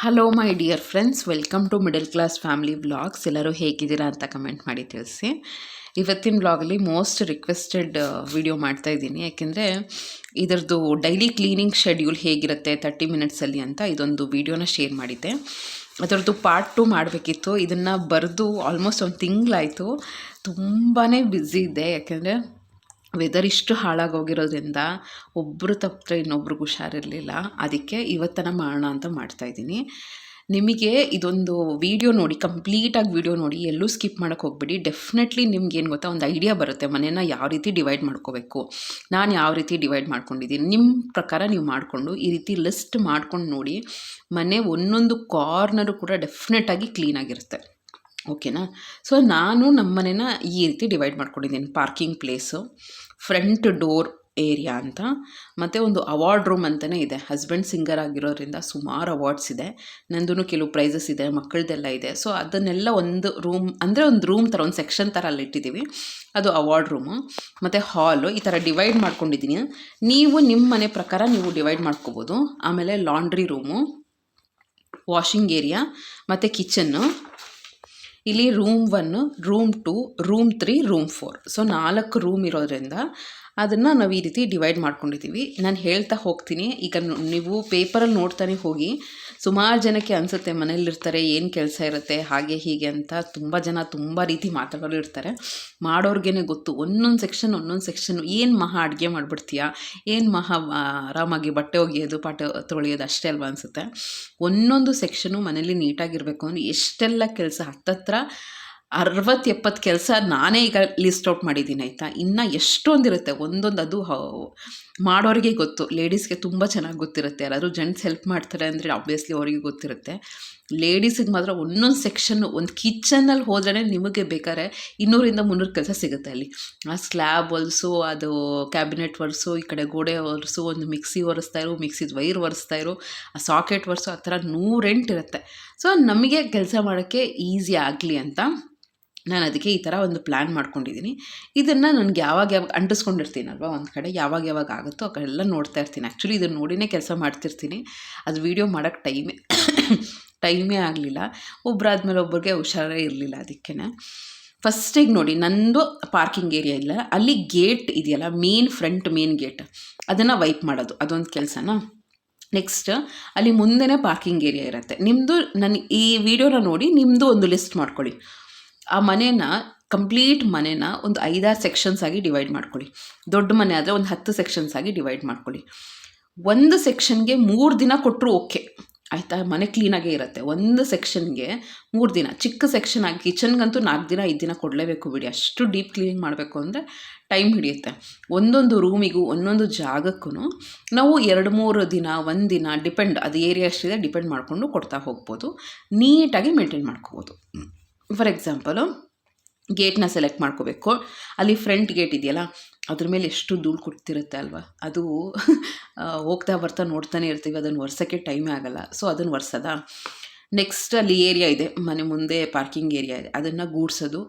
Hello my dear friends, welcome to middle class family vlogs. ಎಲ್ಲರೂ ಹೇಗಿದ್ದೀರಾ ಅಂತ comment ಮಾಡಿ ತಿಳಿಸಿ. ಇವತ್ತಿನ ವ್ಲಾಗಲ್ಲಿ ಮೋಸ್ಟ್ ರಿಕ್ವೆಸ್ಟೆಡ್ ವಿಡಿಯೋ ಮಾಡ್ತಾಯಿದ್ದೀನಿ, ಯಾಕೆಂದರೆ ಇದರದ್ದು ಡೈಲಿ ಕ್ಲೀನಿಂಗ್ ಶೆಡ್ಯೂಲ್ ಹೇಗಿರುತ್ತೆ 30 ಮಿನಿಟ್ಸಲ್ಲಿ ಅಂತ ಇದೊಂದು ವಿಡಿಯೋನ ಶೇರ್ ಮಾಡಿದ್ದೆ. ಅದರದ್ದು ಪಾರ್ಟ್ 2 ಮಾಡಬೇಕಿತ್ತು. ಇದನ್ನು ಬರೆದು ಆಲ್ಮೋಸ್ಟ್ ಒಂದು ತಿಂಗಳಾಯಿತು. ತುಂಬಾ ಬ್ಯುಸಿ ಇದ್ದೆ, ಯಾಕೆಂದರೆ ವೆದರ್ ಇಷ್ಟು ಹಾಳಾಗೋಗಿರೋದ್ರಿಂದ ಒಬ್ಬರು ತಪ್ಪಿದ್ರೆ ಇನ್ನೊಬ್ರಿಗೆ ಹುಷಾರಿರಲಿಲ್ಲ. ಅದಕ್ಕೆ ಇವತ್ತನ ಮಾಡೋಣ ಅಂತ ಮಾಡ್ತಾಯಿದ್ದೀನಿ. ನಿಮಗೆ ಇದೊಂದು ವಿಡಿಯೋ ನೋಡಿ, ಕಂಪ್ಲೀಟಾಗಿ ವಿಡಿಯೋ ನೋಡಿ, ಎಲ್ಲೂ ಸ್ಕಿಪ್ ಮಾಡೋಕ್ಕೆ ಹೋಗ್ಬೇಡಿ. ಡೆಫಿನೆಟ್ಲಿ ನಿಮ್ಗೆ ಏನು ಗೊತ್ತಾ, ಒಂದು ಐಡಿಯಾ ಬರುತ್ತೆ ಮನೇನ ಯಾವ ರೀತಿ ಡಿವೈಡ್ ಮಾಡ್ಕೋಬೇಕು. ನಾನು ಯಾವ ರೀತಿ ಡಿವೈಡ್ ಮಾಡ್ಕೊಂಡಿದ್ದೀನಿ, ನಿಮ್ಮ ಪ್ರಕಾರ ನೀವು ಮಾಡಿಕೊಂಡು ಈ ರೀತಿ ಲಿಸ್ಟ್ ಮಾಡ್ಕೊಂಡು ನೋಡಿ. ಮನೆ ಒಂದೊಂದು ಕಾರ್ನರು ಕೂಡ ಡೆಫಿನೆಟಾಗಿ ಕ್ಲೀನಾಗಿರುತ್ತೆ. ಓಕೆನಾ? ಸೊ ನಾನು ನಮ್ಮ ಮನೇನ ಈ ರೀತಿ ಡಿವೈಡ್ ಮಾಡ್ಕೊಂಡಿದ್ದೀನಿ. Parking place, front door area ಅಂತ, ಮತ್ತು ಒಂದು ಅವಾರ್ಡ್ ರೂಮ್ ಅಂತಲೇ ಇದೆ. ಹಸ್ಬೆಂಡ್ ಸಿಂಗರ್ ಆಗಿರೋದ್ರಿಂದ ಸುಮಾರು ಅವಾರ್ಡ್ಸ್ ಇದೆ. ನಂದು ಕೆಲವು ಪ್ರೈಸಸ್ ಇದೆ, ಮಕ್ಕಳದೆಲ್ಲ ಇದೆ. ಸೊ ಅದನ್ನೆಲ್ಲ ಒಂದು ರೂಮ್ ಅಂದರೆ ಒಂದು ರೂಮ್ ಥರ, ಒಂದು ಸೆಕ್ಷನ್ ಥರ ಅಲ್ಲಿ ಇಟ್ಟಿದ್ದೀವಿ. ಅದು ಅವಾರ್ಡ್ ರೂಮು. ಮತ್ತು ಹಾಲು ಈ ಥರ ಡಿವೈಡ್ ಮಾಡ್ಕೊಂಡಿದ್ದೀನಿ. ನೀವು ನಿಮ್ಮ ಮನೆ ಪ್ರಕಾರ ನೀವು ಡಿವೈಡ್ ಮಾಡ್ಕೋಬೋದು. ಆಮೇಲೆ ಲಾಂಡ್ರಿ ರೂಮು, ವಾಷಿಂಗ್ ಏರಿಯಾ ಮತ್ತು ಕಿಚನ್ನು. ಇಲ್ಲಿ room 1, room 2, room 3, room 4. So 4 room ಇರೋದ್ರಿಂದ ಅದನ್ನು ನಾವು ಈ ರೀತಿ ಡಿವೈಡ್ ಮಾಡ್ಕೊಂಡಿದ್ದೀವಿ. ನಾನು ಹೇಳ್ತಾ ಹೋಗ್ತೀನಿ. ಈಗ ನೀವು ಪೇಪರಲ್ಲಿ ನೋಡ್ತಾನೆ ಹೋಗಿ. ಸುಮಾರು ಜನಕ್ಕೆ ಅನಿಸುತ್ತೆ ಮನೇಲಿರ್ತಾರೆ, ಏನು ಕೆಲಸ ಇರುತ್ತೆ ಹಾಗೆ ಹೀಗೆ ಅಂತ. ತುಂಬ ಜನ ತುಂಬ ರೀತಿ ಮಾತಾಡೋರು ಇರ್ತಾರೆ. ಮಾಡೋರ್ಗೇ ಗೊತ್ತು ಒಂದೊಂದು ಸೆಕ್ಷನ್ನು. ಏನು ಮಹಾ ಅಡುಗೆ ಮಾಡಿಬಿಡ್ತೀಯಾ, ಏನು ಮಹಾ ಆರಾಮಾಗಿ ಬಟ್ಟೆ ಒಗೆಯೋದು ಪಾಟೆ ತೊಳೆಯೋದು ಅಷ್ಟೇ ಅಲ್ವಾ ಅನಿಸುತ್ತೆ. ಒಂದೊಂದು ಸೆಕ್ಷನು ಮನೇಲಿ ನೀಟಾಗಿರಬೇಕು ಅಂದರೆ ಎಷ್ಟೆಲ್ಲ ಕೆಲಸ, ಹತ್ತತ್ರ 60-70 ಕೆಲಸ ನಾನೇ ಈಗ ಲಿಸ್ಟ್ ಔಟ್ ಮಾಡಿದ್ದೀನಿ, ಆಯಿತಾ. ಇನ್ನು ಎಷ್ಟೊಂದಿರುತ್ತೆ ಒಂದೊಂದು. ಅದು ಮಾಡೋರಿಗೆ ಗೊತ್ತು, ಲೇಡೀಸ್ಗೆ ತುಂಬ ಚೆನ್ನಾಗಿ ಗೊತ್ತಿರುತ್ತೆ. ಯಾರಾದರೂ ಜೆಂಟ್ಸ್ ಹೆಲ್ಪ್ ಮಾಡ್ತಾರೆ ಅಂದರೆ ಆಬ್ವಿಯಸ್ಲಿ ಅವರಿಗೆ ಗೊತ್ತಿರುತ್ತೆ. ಲೇಡೀಸಿಗೆ ಮಾತ್ರ ಒಂದೊಂದು ಸೆಕ್ಷನ್ನು, ಒಂದು ಕಿಚನಲ್ಲಿ ಹೋದ್ರೆ ನಿಮಗೆ ಬೇಕಾದ್ರೆ 200-300 ಕೆಲಸ ಸಿಗುತ್ತೆ ಅಲ್ಲಿ. ಆ ಸ್ಲ್ಯಾಬ್ ಹೊಲಿಸು, ಅದು ಕ್ಯಾಬಿನೆಟ್ ಒರೆಸು, ಈ ಕಡೆ ಗೋಡೆ ಒರೆಸು, ಒಂದು ಮಿಕ್ಸಿ ಒರೆಸ್ತಾ ಇರು, ಮಿಕ್ಸಿದ ವೈರ್ ಒರೆಸ್ತಾ ಇರು, ಆ ಸಾಕೆಟ್ ಒರೆಸು, ಆ ಥರ 108 ಇರುತ್ತೆ. ಸೊ ನಮಗೆ ಕೆಲಸ ಮಾಡೋಕ್ಕೆ ಈಸಿ ಆಗಲಿ ಅಂತ ನಾನು ಅದಕ್ಕೆ ಈ ಥರ ಒಂದು ಪ್ಲ್ಯಾನ್ ಮಾಡ್ಕೊಂಡಿದ್ದೀನಿ. ಇದನ್ನು ನನಗೆ ಯಾವಾಗ ಅಂಟಿಸ್ಕೊಂಡಿರ್ತೀನಲ್ವ ಒಂದು ಕಡೆ, ಯಾವಾಗ ಆಗುತ್ತೋ ಆ ಕಡೆ ಎಲ್ಲ ನೋಡ್ತಾ ಇರ್ತೀನಿ. ಆ್ಯಕ್ಚುಲಿ ಇದನ್ನು ನೋಡಿನೇ ಕೆಲಸ ಮಾಡ್ತಿರ್ತೀನಿ. ಅದು ವೀಡಿಯೋ ಮಾಡೋಕ್ಕೆ ಟೈಮೇ ಆಗಲಿಲ್ಲ. ಒಬ್ಬರಾದ್ಮೇಲೆ ಒಬ್ಬರಿಗೆ ಹುಷಾರೇ ಇರಲಿಲ್ಲ. ಅದಕ್ಕೇ ಫಸ್ಟಿಗೆ ನೋಡಿ, ನಂದು ಪಾರ್ಕಿಂಗ್ ಏರಿಯಾ ಇಲ್ಲ, ಅಲ್ಲಿ ಗೇಟ್ ಇದೆಯಲ್ಲ, ಫ್ರಂಟ್ ಮೇನ್ ಗೇಟ್, ಅದನ್ನು ವೈಪ್ ಮಾಡೋದು ಅದೊಂದು ಕೆಲಸನ. ನೆಕ್ಸ್ಟ್ ಅಲ್ಲಿ ಮುಂದೆನೇ ಪಾರ್ಕಿಂಗ್ ಏರಿಯಾ ಇರುತ್ತೆ. ನಿಮ್ಮದು ನಾನು ಈ ವಿಡಿಯೋನ ನೋಡಿ ನಿಮ್ಮದು ಒಂದು ಲಿಸ್ಟ್ ಮಾಡ್ಕೊಳ್ಳಿ. ಆ ಮನೇನ, ಕಂಪ್ಲೀಟ್ ಮನೇನ ಒಂದು 5-6 ಸೆಕ್ಷನ್ಸ್ ಆಗಿ ಡಿವೈಡ್ ಮಾಡ್ಕೊಳ್ಳಿ. ದೊಡ್ಡ ಮನೆ ಆದರೆ ಒಂದು 10 ಸೆಕ್ಷನ್ಸ್ ಆಗಿ ಡಿವೈಡ್ ಮಾಡ್ಕೊಳ್ಳಿ. ಒಂದು ಸೆಕ್ಷನ್ಗೆ 3 ದಿನ ಕೊಟ್ಟರು ಓಕೆ, ಆಯಿತಾ. ಮನೆ ಕ್ಲೀನಾಗೇ ಇರುತ್ತೆ. ಒಂದು ಸೆಕ್ಷನ್ಗೆ 3 ದಿನ. ಚಿಕ್ಕ ಸೆಕ್ಷನ್ ಆಗಿ ಕಿಚನ್ಗಂತೂ 4 ದಿನ 5 ದಿನ ಕೊಡಲೇಬೇಕು ಬಿಡಿ. ಅಷ್ಟು ಡೀಪ್ ಕ್ಲೀನಿಂಗ್ ಮಾಡಬೇಕು ಅಂದರೆ ಟೈಮ್ ಹಿಡಿಯುತ್ತೆ. ಒಂದೊಂದು ರೂಮಿಗೂ ಒಂದೊಂದು ಜಾಗಕ್ಕೂ ನಾವು 2-3 ದಿನ, 1 ದಿನ ಡಿಪೆಂಡ್, ಅದು ಏರಿಯಾ ಎಷ್ಟಿದೆ ಡಿಪೆಂಡ್ ಮಾಡಿಕೊಂಡು ಕೊಡ್ತಾ ಹೋಗ್ಬೋದು. ನೀಟಾಗಿ ಮೇಂಟೈನ್ ಮಾಡ್ಕೋಬೋದು. ಫಾರ್ ಎಕ್ಸಾಂಪಲು ಗೇಟ್ನ ಸೆಲೆಕ್ಟ್ ಮಾಡ್ಕೋಬೇಕು. ಅಲ್ಲಿ ಫ್ರಂಟ್ ಗೇಟ್ ಇದೆಯಲ್ಲ, ಅದ್ರ ಮೇಲೆ ಎಷ್ಟು ಧೂಳು ಕುಡ್ತಿರುತ್ತೆ ಅಲ್ವಾ. ಅದು ಹೋಗ್ತಾ ಬರ್ತಾ ನೋಡ್ತಾನೆ ಇರ್ತೀವಿ, ಅದನ್ನು ಒರ್ಸೋಕ್ಕೆ ಟೈಮೇ ಆಗೋಲ್ಲ. ಸೊ ಅದನ್ನು ಒರೆಸೋದಾ. ನೆಕ್ಸ್ಟ್ ಅಲ್ಲಿ ಏರಿಯಾ ಇದೆ, ಮನೆ ಮುಂದೆ ಪಾರ್ಕಿಂಗ್ ಏರಿಯಾ ಇದೆ, ಅದನ್ನು ಗೂಡ್ಸೋದು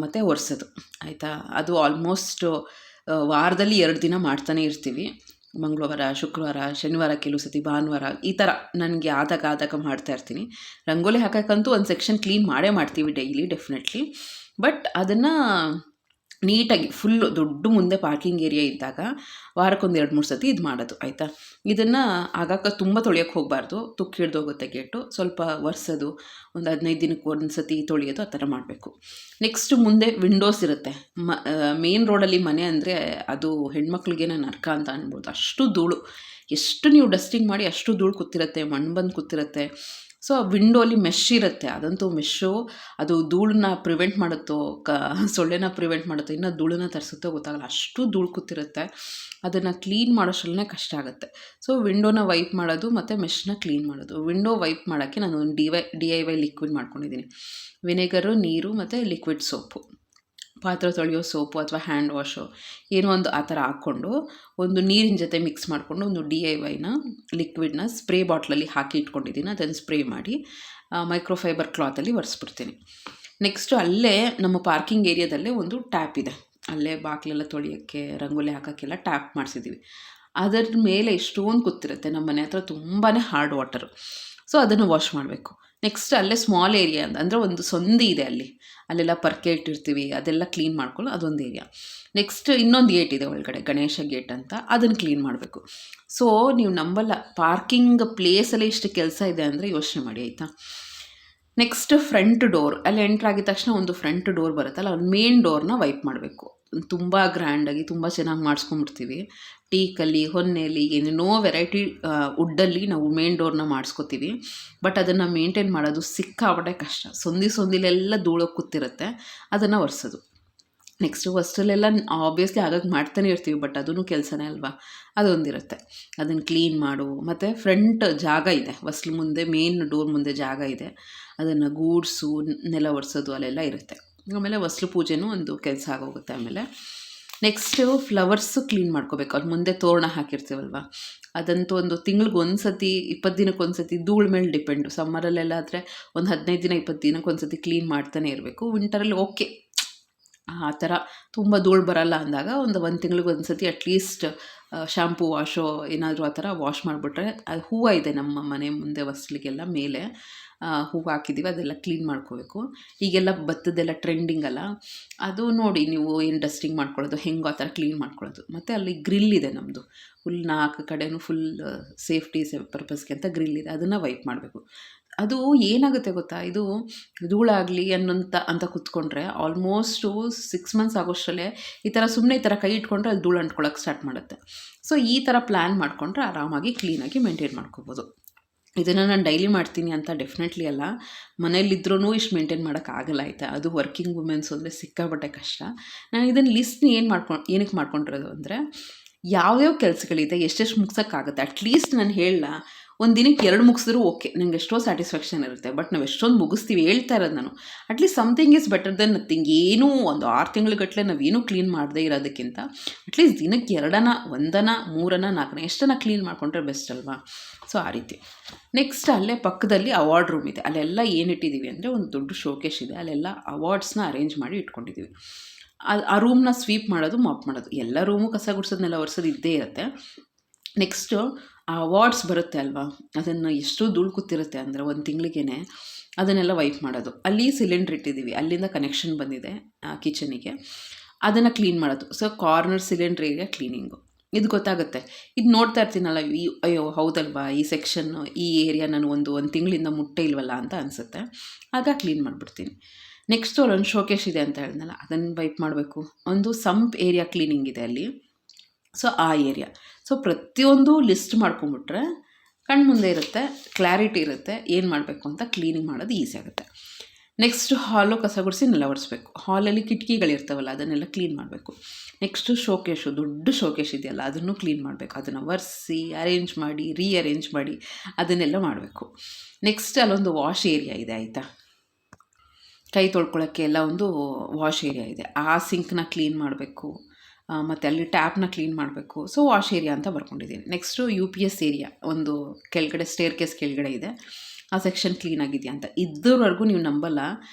ಮತ್ತು ಒರೆಸೋದು, ಆಯಿತಾ. ಅದು ಆಲ್ಮೋಸ್ಟ್ ವಾರದಲ್ಲಿ 2 ದಿನ ಮಾಡ್ತಾನೆ ಇರ್ತೀವಿ. ಮಂಗಳವಾರ, ಶುಕ್ರವಾರ, ಶನಿವಾರ, ಕೆಲವು ಸತಿ ಭಾನುವಾರ, ಈ ಥರ ನನಗೆ ಆದಾಗ ಮಾಡ್ತಾ ಇರ್ತೀನಿ. ರಂಗೋಲಿ ಹಾಕೋಕ್ಕಂತೂ ಒಂದು ಸೆಕ್ಷನ್ ಕ್ಲೀನ್ ಮಾಡ್ತೀವಿ ಡೈಲಿ ಡೆಫಿನೆಟ್ಲಿ. ಬಟ್ ಅದನ್ನು ನೀಟಾಗಿ ಫುಲ್ಲು ದೊಡ್ಡ ಮುಂದೆ ಪಾರ್ಕಿಂಗ್ ಏರಿಯಾ ಇದ್ದಾಗ ವಾರಕ್ಕೊಂದು 2-3 ಸತಿ ಇದು ಮಾಡೋದು, ಆಯಿತಾ. ಇದನ್ನು ಆಗಾಗ ತುಂಬ ತೊಳೆಯೋಕ್ಕೆ ಹೋಗಬಾರ್ದು, ತುಕ್ಕು ಹಿಡ್ದೋಗುತ್ತೆ ಗೇಟು. ಸ್ವಲ್ಪ ಒರೆಸೋದು, ಒಂದು 15 ದಿನಕ್ಕೆ ಒಂದು ಸತಿ ತೊಳೆಯೋದು, ಆ ಥರ ಮಾಡಬೇಕು. ನೆಕ್ಸ್ಟು ಮುಂದೆ ವಿಂಡೋಸ್ ಇರುತ್ತೆ. ಮೇನ್ ರೋಡಲ್ಲಿ ಮನೆ ಅಂದರೆ ಅದು ಹೆಣ್ಮಕ್ಳಿಗೇನೆ ನರಕ ಅಂತ ಅನ್ಬೋದು. ಅಷ್ಟು ಧೂಳು, ಎಷ್ಟು ನೀವು ಡಸ್ಟಿಂಗ್ ಮಾಡಿ ಅಷ್ಟು ಧೂಳು ಕೂತಿರುತ್ತೆ, ಮಣ್ಣು ಬಂದು ಕೂತಿರುತ್ತೆ. ಸೊ ಆ ವಿಂಡೋಲಿ ಮೆಶ್ ಇರುತ್ತೆ, ಅದಂತೂ ಮೆಶ್ಶು ಅದು ಧೂಳನ್ನ ಪ್ರಿವೆಂಟ್ ಮಾಡುತ್ತೋ, ಸೊಳ್ಳೆನ ಪ್ರಿವೆಂಟ್ ಮಾಡುತ್ತೋ, ಇನ್ನು ಧೂಳನ್ನ ತರಿಸುತ್ತೋ ಗೊತ್ತಾಗಲ್ಲ, ಅಷ್ಟು ಧೂಳು ಕೂತಿರುತ್ತೆ. ಅದನ್ನು ಕ್ಲೀನ್ ಮಾಡೋಷ್ಟರಲ್ಲೇ ಕಷ್ಟ ಆಗುತ್ತೆ. ಸೊ ವಿಂಡೋನ ವೈಪ್ ಮಾಡೋದು ಮತ್ತು ಮೆಶ್ನ ಕ್ಲೀನ್ ಮಾಡೋದು. ವಿಂಡೋ ವೈಪ್ ಮಾಡೋಕ್ಕೆ ನಾನು ಒಂದು DIY ಲಿಕ್ವಿಡ್ ಮಾಡ್ಕೊಂಡಿದ್ದೀನಿ. ವಿನೆಗರು, ನೀರು ಮತ್ತು ಲಿಕ್ವಿಡ್ ಸೋಪು, ಪಾತ್ರೆ ತೊಳೆಯೋ ಸೋಪು ಅಥವಾ ಹ್ಯಾಂಡ್ ವಾಶು ಏನೋ ಒಂದು ಆ ಥರ ಹಾಕ್ಕೊಂಡು ಒಂದು ನೀರಿನ ಜೊತೆ ಮಿಕ್ಸ್ ಮಾಡಿಕೊಂಡು ಒಂದು DIYನ ಲಿಕ್ವಿಡ್ನ ಸ್ಪ್ರೇ ಬಾಟ್ಲಲ್ಲಿ ಹಾಕಿ ಇಟ್ಕೊಂಡಿದ್ದೀನಿ. ಅದನ್ನು ಸ್ಪ್ರೇ ಮಾಡಿ ಮೈಕ್ರೋಫೈಬರ್ ಕ್ಲಾತಲ್ಲಿ ಒರೆಸ್ಬಿಡ್ತೀನಿ. ನೆಕ್ಸ್ಟು ಅಲ್ಲೇ ನಮ್ಮ ಪಾರ್ಕಿಂಗ್ ಏರಿಯಾದಲ್ಲೇ ಒಂದು ಟ್ಯಾಪ್ ಇದೆ. ಅಲ್ಲೇ ಬಾಗಿಲೆಲ್ಲ ತೊಳೆಯೋಕ್ಕೆ, ರಂಗೋಲಿ ಹಾಕೋಕ್ಕೆಲ್ಲ ಟ್ಯಾಪ್ ಮಾಡಿಸಿದ್ದೀವಿ. ಅದರ ಮೇಲೆ ಎಷ್ಟೊಂದು ಕೂತಿರುತ್ತೆ. ನಮ್ಮ ಮನೆ ಹತ್ರ ತುಂಬಾ ಹಾರ್ಡ್ ವಾಟರು. ಸೊ ಅದನ್ನು ವಾಶ್ ಮಾಡಬೇಕು. ನೆಕ್ಸ್ಟ್ ಅಲ್ಲೇ ಸ್ಮಾಲ್ ಏರಿಯಾ ಅಂದರೆ ಒಂದು ಸಂದಿ ಇದೆ ಅಲ್ಲೆಲ್ಲ ಪರ್ಕೆ ಇಟ್ಟಿರ್ತೀವಿ, ಅದೆಲ್ಲ ಕ್ಲೀನ್ ಮಾಡ್ಕೊಳ್ಳೋ ಅದೊಂದು ಏರಿಯಾ. ನೆಕ್ಸ್ಟ್ ಇನ್ನೊಂದು ಗೇಟ್ ಇದೆ ಒಳಗಡೆ, ಗಣೇಶ ಗೇಟ್ ಅಂತ, ಅದನ್ನು ಕ್ಲೀನ್ ಮಾಡಬೇಕು. ಸೊ ನೀವು ನಂಬಲ್ಲ, ಪಾರ್ಕಿಂಗ್ ಪ್ಲೇಸಲ್ಲೇ ಇಷ್ಟು ಕೆಲಸ ಇದೆ ಅಂದರೆ ಯೋಚನೆ ಮಾಡಿ ಆಯಿತಾ. ನೆಕ್ಸ್ಟ್ ಫ್ರಂಟ್ ಡೋರ್, ಅಲ್ಲಿ ಎಂಟ್ರ್ ಆಗಿದ ತಕ್ಷಣ ಒಂದು ಫ್ರಂಟ್ ಡೋರ್ ಬರುತ್ತಲ್ಲ, ಅಲ್ಲಿ ಮೇನ್ ಡೋರ್ನ ವೈಪ್ ಮಾಡಬೇಕು. ತುಂಬ ಗ್ರ್ಯಾಂಡಾಗಿ ತುಂಬ ಚೆನ್ನಾಗಿ ಮಾಡಿಸ್ಕೊಂಡ್ಬಿಡ್ತೀವಿ. ಟೀಕಲ್ಲಿ, ಹೊನ್ನೆಯಲ್ಲಿ, ಏನೇನೋ ವೆರೈಟಿ ವುಡ್ಡಲ್ಲಿ ನಾವು ಮೇನ್ ಡೋರ್ನ ಮಾಡಿಸ್ಕೋತೀವಿ. ಬಟ್ ಅದನ್ನು ಮೇಂಟೈನ್ ಮಾಡೋದು ಸಿಕ್ಕಾಪಟ್ಟೆ ಕಷ್ಟ. ಸಂದಿಲೆಲ್ಲ ಧೂಳು ಕೂತಿರುತ್ತೆ, ಅದನ್ನು ಒರೆಸೋದು. ನೆಕ್ಸ್ಟು ಹೊಸ್ಟಲ್ಲೆಲ್ಲ ಆಬ್ವಿಯಸ್ಲಿ ಆಗಾಗ ಮಾಡ್ತಾನೆ ಇರ್ತೀವಿ, ಬಟ್ ಅದೂ ಕೆಲಸನೇ ಅಲ್ವಾ, ಅದೊಂದಿರುತ್ತೆ. ಅದನ್ನು ಕ್ಲೀನ್ ಮಾಡು. ಮತ್ತು ಫ್ರಂಟ್ ಜಾಗ ಇದೆ, ಹೊಸ್ಲು ಮುಂದೆ ಮೇನ್ ಡೋರ್ ಮುಂದೆ ಜಾಗ ಇದೆ, ಅದನ್ನು ಗೂಡ್ಸು, ನೆಲ ಒರೆಸೋದು ಅಲ್ಲೆಲ್ಲ ಇರುತ್ತೆ. ಆಮೇಲೆ ಹೊಸ್ಲು ಪೂಜೆನೂ ಒಂದು ಕೆಲಸ ಆಗೋಗುತ್ತೆ. ಆಮೇಲೆ ನೆಕ್ಸ್ಟು ಫ್ಲವರ್ಸು ಕ್ಲೀನ್ ಮಾಡ್ಕೋಬೇಕು. ಅಲ್ಲಿ ಮುಂದೆ ತೋರಣ ಹಾಕಿರ್ತೀವಲ್ವ, ಅದಂತೂ ಒಂದು ತಿಂಗ್ಳಿಗೆ ಒಂದು ಸತಿ, 20 ದಿನಕ್ಕೆ ಒಂದು ಸತಿ, ಧೂಳು ಮೇಲೆ ಡಿಪೆಂಡು. ಸಮ್ಮರಲ್ಲೆಲ್ಲ ಆದರೆ ಒಂದು 15 ದಿನ 20 ದಿನಕ್ಕೆ ಒಂದು ಸತಿ ಕ್ಲೀನ್ ಮಾಡ್ತಾನೆ ಇರಬೇಕು. ವಿಂಟರಲ್ಲಿ ಓಕೆ, ಆ ಥರ ತುಂಬ ಧೂಳು ಬರಲ್ಲ ಅಂದಾಗ ಒಂದು ತಿಂಗ್ಳಿಗೆ ಒಂದು ಸತಿ ಅಟ್ಲೀಸ್ಟ್ ಶಾಂಪೂ ವಾಶೋ ಏನಾದರೂ ಆ ಥರ ವಾಶ್ ಮಾಡಿಬಿಟ್ರೆ. ಅದು ಹೂವು ಇದೆ ನಮ್ಮ ಮನೆ ಮುಂದೆ ಹೊಸ್ಲಿಗೆಲ್ಲ ಮೇಲೆ ಹೂವು ಹಾಕಿದ್ದೀವಿ, ಅದೆಲ್ಲ ಕ್ಲೀನ್ ಮಾಡ್ಕೋಬೇಕು. ಈಗೆಲ್ಲ ಭತ್ತದೆಲ್ಲ ಟ್ರೆಂಡಿಂಗ್ ಅಲ್ಲ, ಅದು ನೋಡಿ ನೀವು ಏನು ಡಸ್ಟಿಂಗ್ ಮಾಡ್ಕೊಳ್ಳೋದು ಹೆಂಗೋ ಆ ಥರ ಕ್ಲೀನ್ ಮಾಡ್ಕೊಳ್ಳೋದು. ಮತ್ತು ಅಲ್ಲಿ ಗ್ರಿಲ್ ಇದೆ ನಮ್ಮದು, ಫುಲ್ 4 ಕಡೆಯೂ ಫುಲ್ ಸೇಫ್ಟಿ ಪರ್ಪಸ್ಗೆ ಅಂತ ಗ್ರಿಲ್ ಇದೆ, ಅದನ್ನು ವೈಪ್ ಮಾಡಬೇಕು. ಅದು ಏನಾಗುತ್ತೆ ಗೊತ್ತಾ, ಇದು ಧೂಳಾಗಲಿ ಅಂತ ಕೂತ್ಕೊಂಡ್ರೆ ಆಲ್ಮೋಸ್ಟು 6 ಮಂತ್ಸ್ ಆಗೋಷ್ಟರಲ್ಲೇ ಈ ಥರ ಸುಮ್ಮನೆ ಈ ಥರ ಕೈ ಇಟ್ಕೊಂಡ್ರೆ ಅಲ್ಲಿ ಧೂಳು ಅಂಟ್ಕೊಳ್ಳೋಕೆ ಸ್ಟಾರ್ಟ್ ಮಾಡುತ್ತೆ. ಸೊ ಈ ಥರ ಪ್ಲ್ಯಾನ್ ಮಾಡಿಕೊಂಡ್ರೆ ಆರಾಮಾಗಿ ಕ್ಲೀನಾಗಿ ಮೇಂಟೈನ್ ಮಾಡ್ಕೋಬೋದು. ಇದನ್ನು ನಾನು ಡೈಲಿ ಮಾಡ್ತೀನಿ ಅಂತ ಡೆಫಿನೆಟ್ಲಿ ಅಲ್ಲ, ಮನೇಲಿದ್ರೂ ಇಷ್ಟು ಮೇಂಟೈನ್ ಮಾಡೋಕ್ಕಾಗಲ್ಲ ಆಯಿತಾ. ಅದು ವರ್ಕಿಂಗ್ ವುಮೆನ್ಸ್ ಅಂದರೆ ಸಿಕ್ಕಾಪಟ್ಟೆ ಕಷ್ಟ. ನಾನು ಇದನ್ನು ಲಿಸ್ಟ್ನ ಏನಕ್ಕೆ ಮಾಡ್ಕೊಂಡಿರೋದು ಅಂದರೆ, ಯಾವ್ಯಾವ ಕೆಲಸಗಳಿದೆ, ಎಷ್ಟೆಷ್ಟು ಮುಗ್ಸೋಕ್ಕಾಗುತ್ತೆ. ಅಟ್ಲೀಸ್ಟ್ ನಾನು ಹೇಳಲ್ಲ, ಒಂದು ದಿನಕ್ಕೆ 2 ಮುಗಿಸಿದ್ರೂ ಓಕೆ, ನನಗೆ ಎಷ್ಟೋ ಸ್ಯಾಟಿಸ್ಫ್ಯಾಕ್ಷನ್ ಇರುತ್ತೆ. ಬಟ್ ನಾವು ಎಷ್ಟೊಂದು ಮುಗಿಸ್ತೀವಿ, ಹೇಳ್ತಾ ಇರೋದು ನಾನು. At least something is better than nothing. ಏನೂ ಒಂದು 6 ತಿಂಗಳುಗಟ್ಟಲೆ ನಾವೇನೂ ಕ್ಲೀನ್ ಮಾಡದೇ ಇರೋದಕ್ಕಿಂತ ಅಟ್ಲೀಸ್ಟ್ ದಿನಕ್ಕೆ 2ನ 1ನ 3ನ 4ನ ಎಷ್ಟನ್ನ ಕ್ಲೀನ್ ಮಾಡಿಕೊಂಡ್ರೆ ಬೆಸ್ಟ್ ಅಲ್ವಾ. ಸೊ ಆ ರೀತಿ. ನೆಕ್ಸ್ಟ್ ಅಲ್ಲೇ ಪಕ್ಕದಲ್ಲಿ ಅವಾರ್ಡ್ ರೂಮ್ ಇದೆ, ಅಲ್ಲೆಲ್ಲ ಏನಿಟ್ಟಿದ್ದೀವಿ ಅಂದರೆ ಒಂದು ದೊಡ್ಡ ಶೋಕೇಶ್ ಇದೆ, ಅಲ್ಲೆಲ್ಲ ಅವಾರ್ಡ್ಸ್ನ ಅರೇಂಜ್ ಮಾಡಿ ಇಟ್ಕೊಂಡಿದ್ದೀವಿ. ಆ ರೂಮ್ನ ಸ್ವೀಪ್ ಮಾಡೋದು, ಮಾಪ್ ಮಾಡೋದು, ಎಲ್ಲ ರೂಮು ಕಸ ಗುಡಿಸೋದನ್ನೆಲ್ಲ ಒರೆಸೋದು ಇದ್ದೇ ಇರುತ್ತೆ. ನೆಕ್ಸ್ಟು ಆ ಅವಾರ್ಡ್ಸ್ ಬರುತ್ತೆ ಅಲ್ವಾ, ಅದನ್ನು ಎಷ್ಟು ಧೂಳು ಕೂತಿರುತ್ತೆ ಅಂದರೆ ಒಂದು ತಿಂಗಳಿಗೇ ಅದನ್ನೆಲ್ಲ ವೈಪ್ ಮಾಡೋದು. ಅಲ್ಲಿ ಸಿಲಿಂಡ್ರ್ ಇಟ್ಟಿದ್ದೀವಿ, ಅಲ್ಲಿಂದ ಕನೆಕ್ಷನ್ ಬಂದಿದೆ ಕಿಚನಿಗೆ, ಅದನ್ನು ಕ್ಲೀನ್ ಮಾಡೋದು. So corner cylinder area cleaning, ಇದು ಗೊತ್ತಾಗುತ್ತೆ. ಇದು ನೋಡ್ತಾ ಇರ್ತೀನಲ್ಲ, ಅಯ್ಯೋ ಹೌದಲ್ವಾ, ಈ ಸೆಕ್ಷನ್ನು, ಈ ಏರಿಯಾ ನಾನು ಒಂದು ತಿಂಗಳಿಂದ ಮುಟ್ಟೆ ಇಲ್ವಲ್ಲ ಅಂತ ಅನಿಸುತ್ತೆ, ಆಗ ಕ್ಲೀನ್ ಮಾಡಿಬಿಡ್ತೀನಿ. ನೆಕ್ಸ್ಟು ಅಲ್ಲೊಂದು ಶೋಕೇಶ್ ಇದೆ ಅಂತ ಹೇಳಿದ್ನಲ್ಲ, ಅದನ್ನು ವೈಪ್ ಮಾಡಬೇಕು. ಒಂದು ಸಂಪ್ ಏರಿಯಾ ಕ್ಲೀನಿಂಗ್ ಇದೆ ಅಲ್ಲಿ, ಸೊ ಆ ಏರಿಯಾ. ಸೊ ಪ್ರತಿಯೊಂದು ಲಿಸ್ಟ್ ಮಾಡ್ಕೊಂಬಿಟ್ರೆ ಕಣ್ಮುಂದೆ ಇರುತ್ತೆ, ಕ್ಲಾರಿಟಿ ಇರುತ್ತೆ, ಏನು ಮಾಡಬೇಕು ಅಂತ ಕ್ಲೀನಿಂಗ್ ಮಾಡೋದು ಈಸಿ ಆಗುತ್ತೆ. ನೆಕ್ಸ್ಟ್ ಹಾಲು ಕಸ ಗುಡಿಸಿ ನೆಲ ಒರೆಸ್ಬೇಕು. ಹಾಲಲ್ಲಿ ಕಿಟಕಿಗಳಿರ್ತಾವಲ್ಲ, ಅದನ್ನೆಲ್ಲ ಕ್ಲೀನ್ ಮಾಡಬೇಕು. ನೆಕ್ಸ್ಟು ಶೋಕೇಶು, ದೊಡ್ಡ ಶೋಕೇಶ್ ಇದೆಯಲ್ಲ, ಅದನ್ನು ಕ್ಲೀನ್ ಮಾಡಬೇಕು. ಅದನ್ನು ಒರೆಸಿ ಅರೇಂಜ್ ಮಾಡಿ ರೀಅರೇಂಜ್ ಮಾಡಿ ಅದನ್ನೆಲ್ಲ ಮಾಡಬೇಕು. ನೆಕ್ಸ್ಟ್ ಅಲ್ಲೊಂದು ವಾಶ್ ಏರಿಯಾ ಇದೆ ಆಯಿತಾ, ಕೈ ತೊಳ್ಕೊಳ್ಳೋಕ್ಕೆ ಎಲ್ಲ ಒಂದು ವಾಶ್ ಏರಿಯಾ ಇದೆ. ಆ ಸಿಂಕ್ನ ಕ್ಲೀನ್ ಮಾಡಬೇಕು, ಮತ್ತು ಅಲ್ಲಿ ಟ್ಯಾಪ್ನ ಕ್ಲೀನ್ ಮಾಡಬೇಕು. ಸೊ ವಾಶ್ ಏರಿಯಾ ಅಂತ ಬರ್ಕೊಂಡಿದ್ದೀನಿ. ನೆಕ್ಸ್ಟು UPS ಏರಿಯಾ, ಒಂದು ಕೆಳಗಡೆ ಸ್ಟೇರ್ ಕೇಸ್ ಕೆಳಗಡೆ ಇದೆ, ಆ ಸೆಕ್ಷನ್ ಕ್ಲೀನ್ ಆಗಿದೆಯಾ ಅಂತ. ಇದ್ದವರೆಗೂ ನೀವು ನಂಬಲ್ಲ,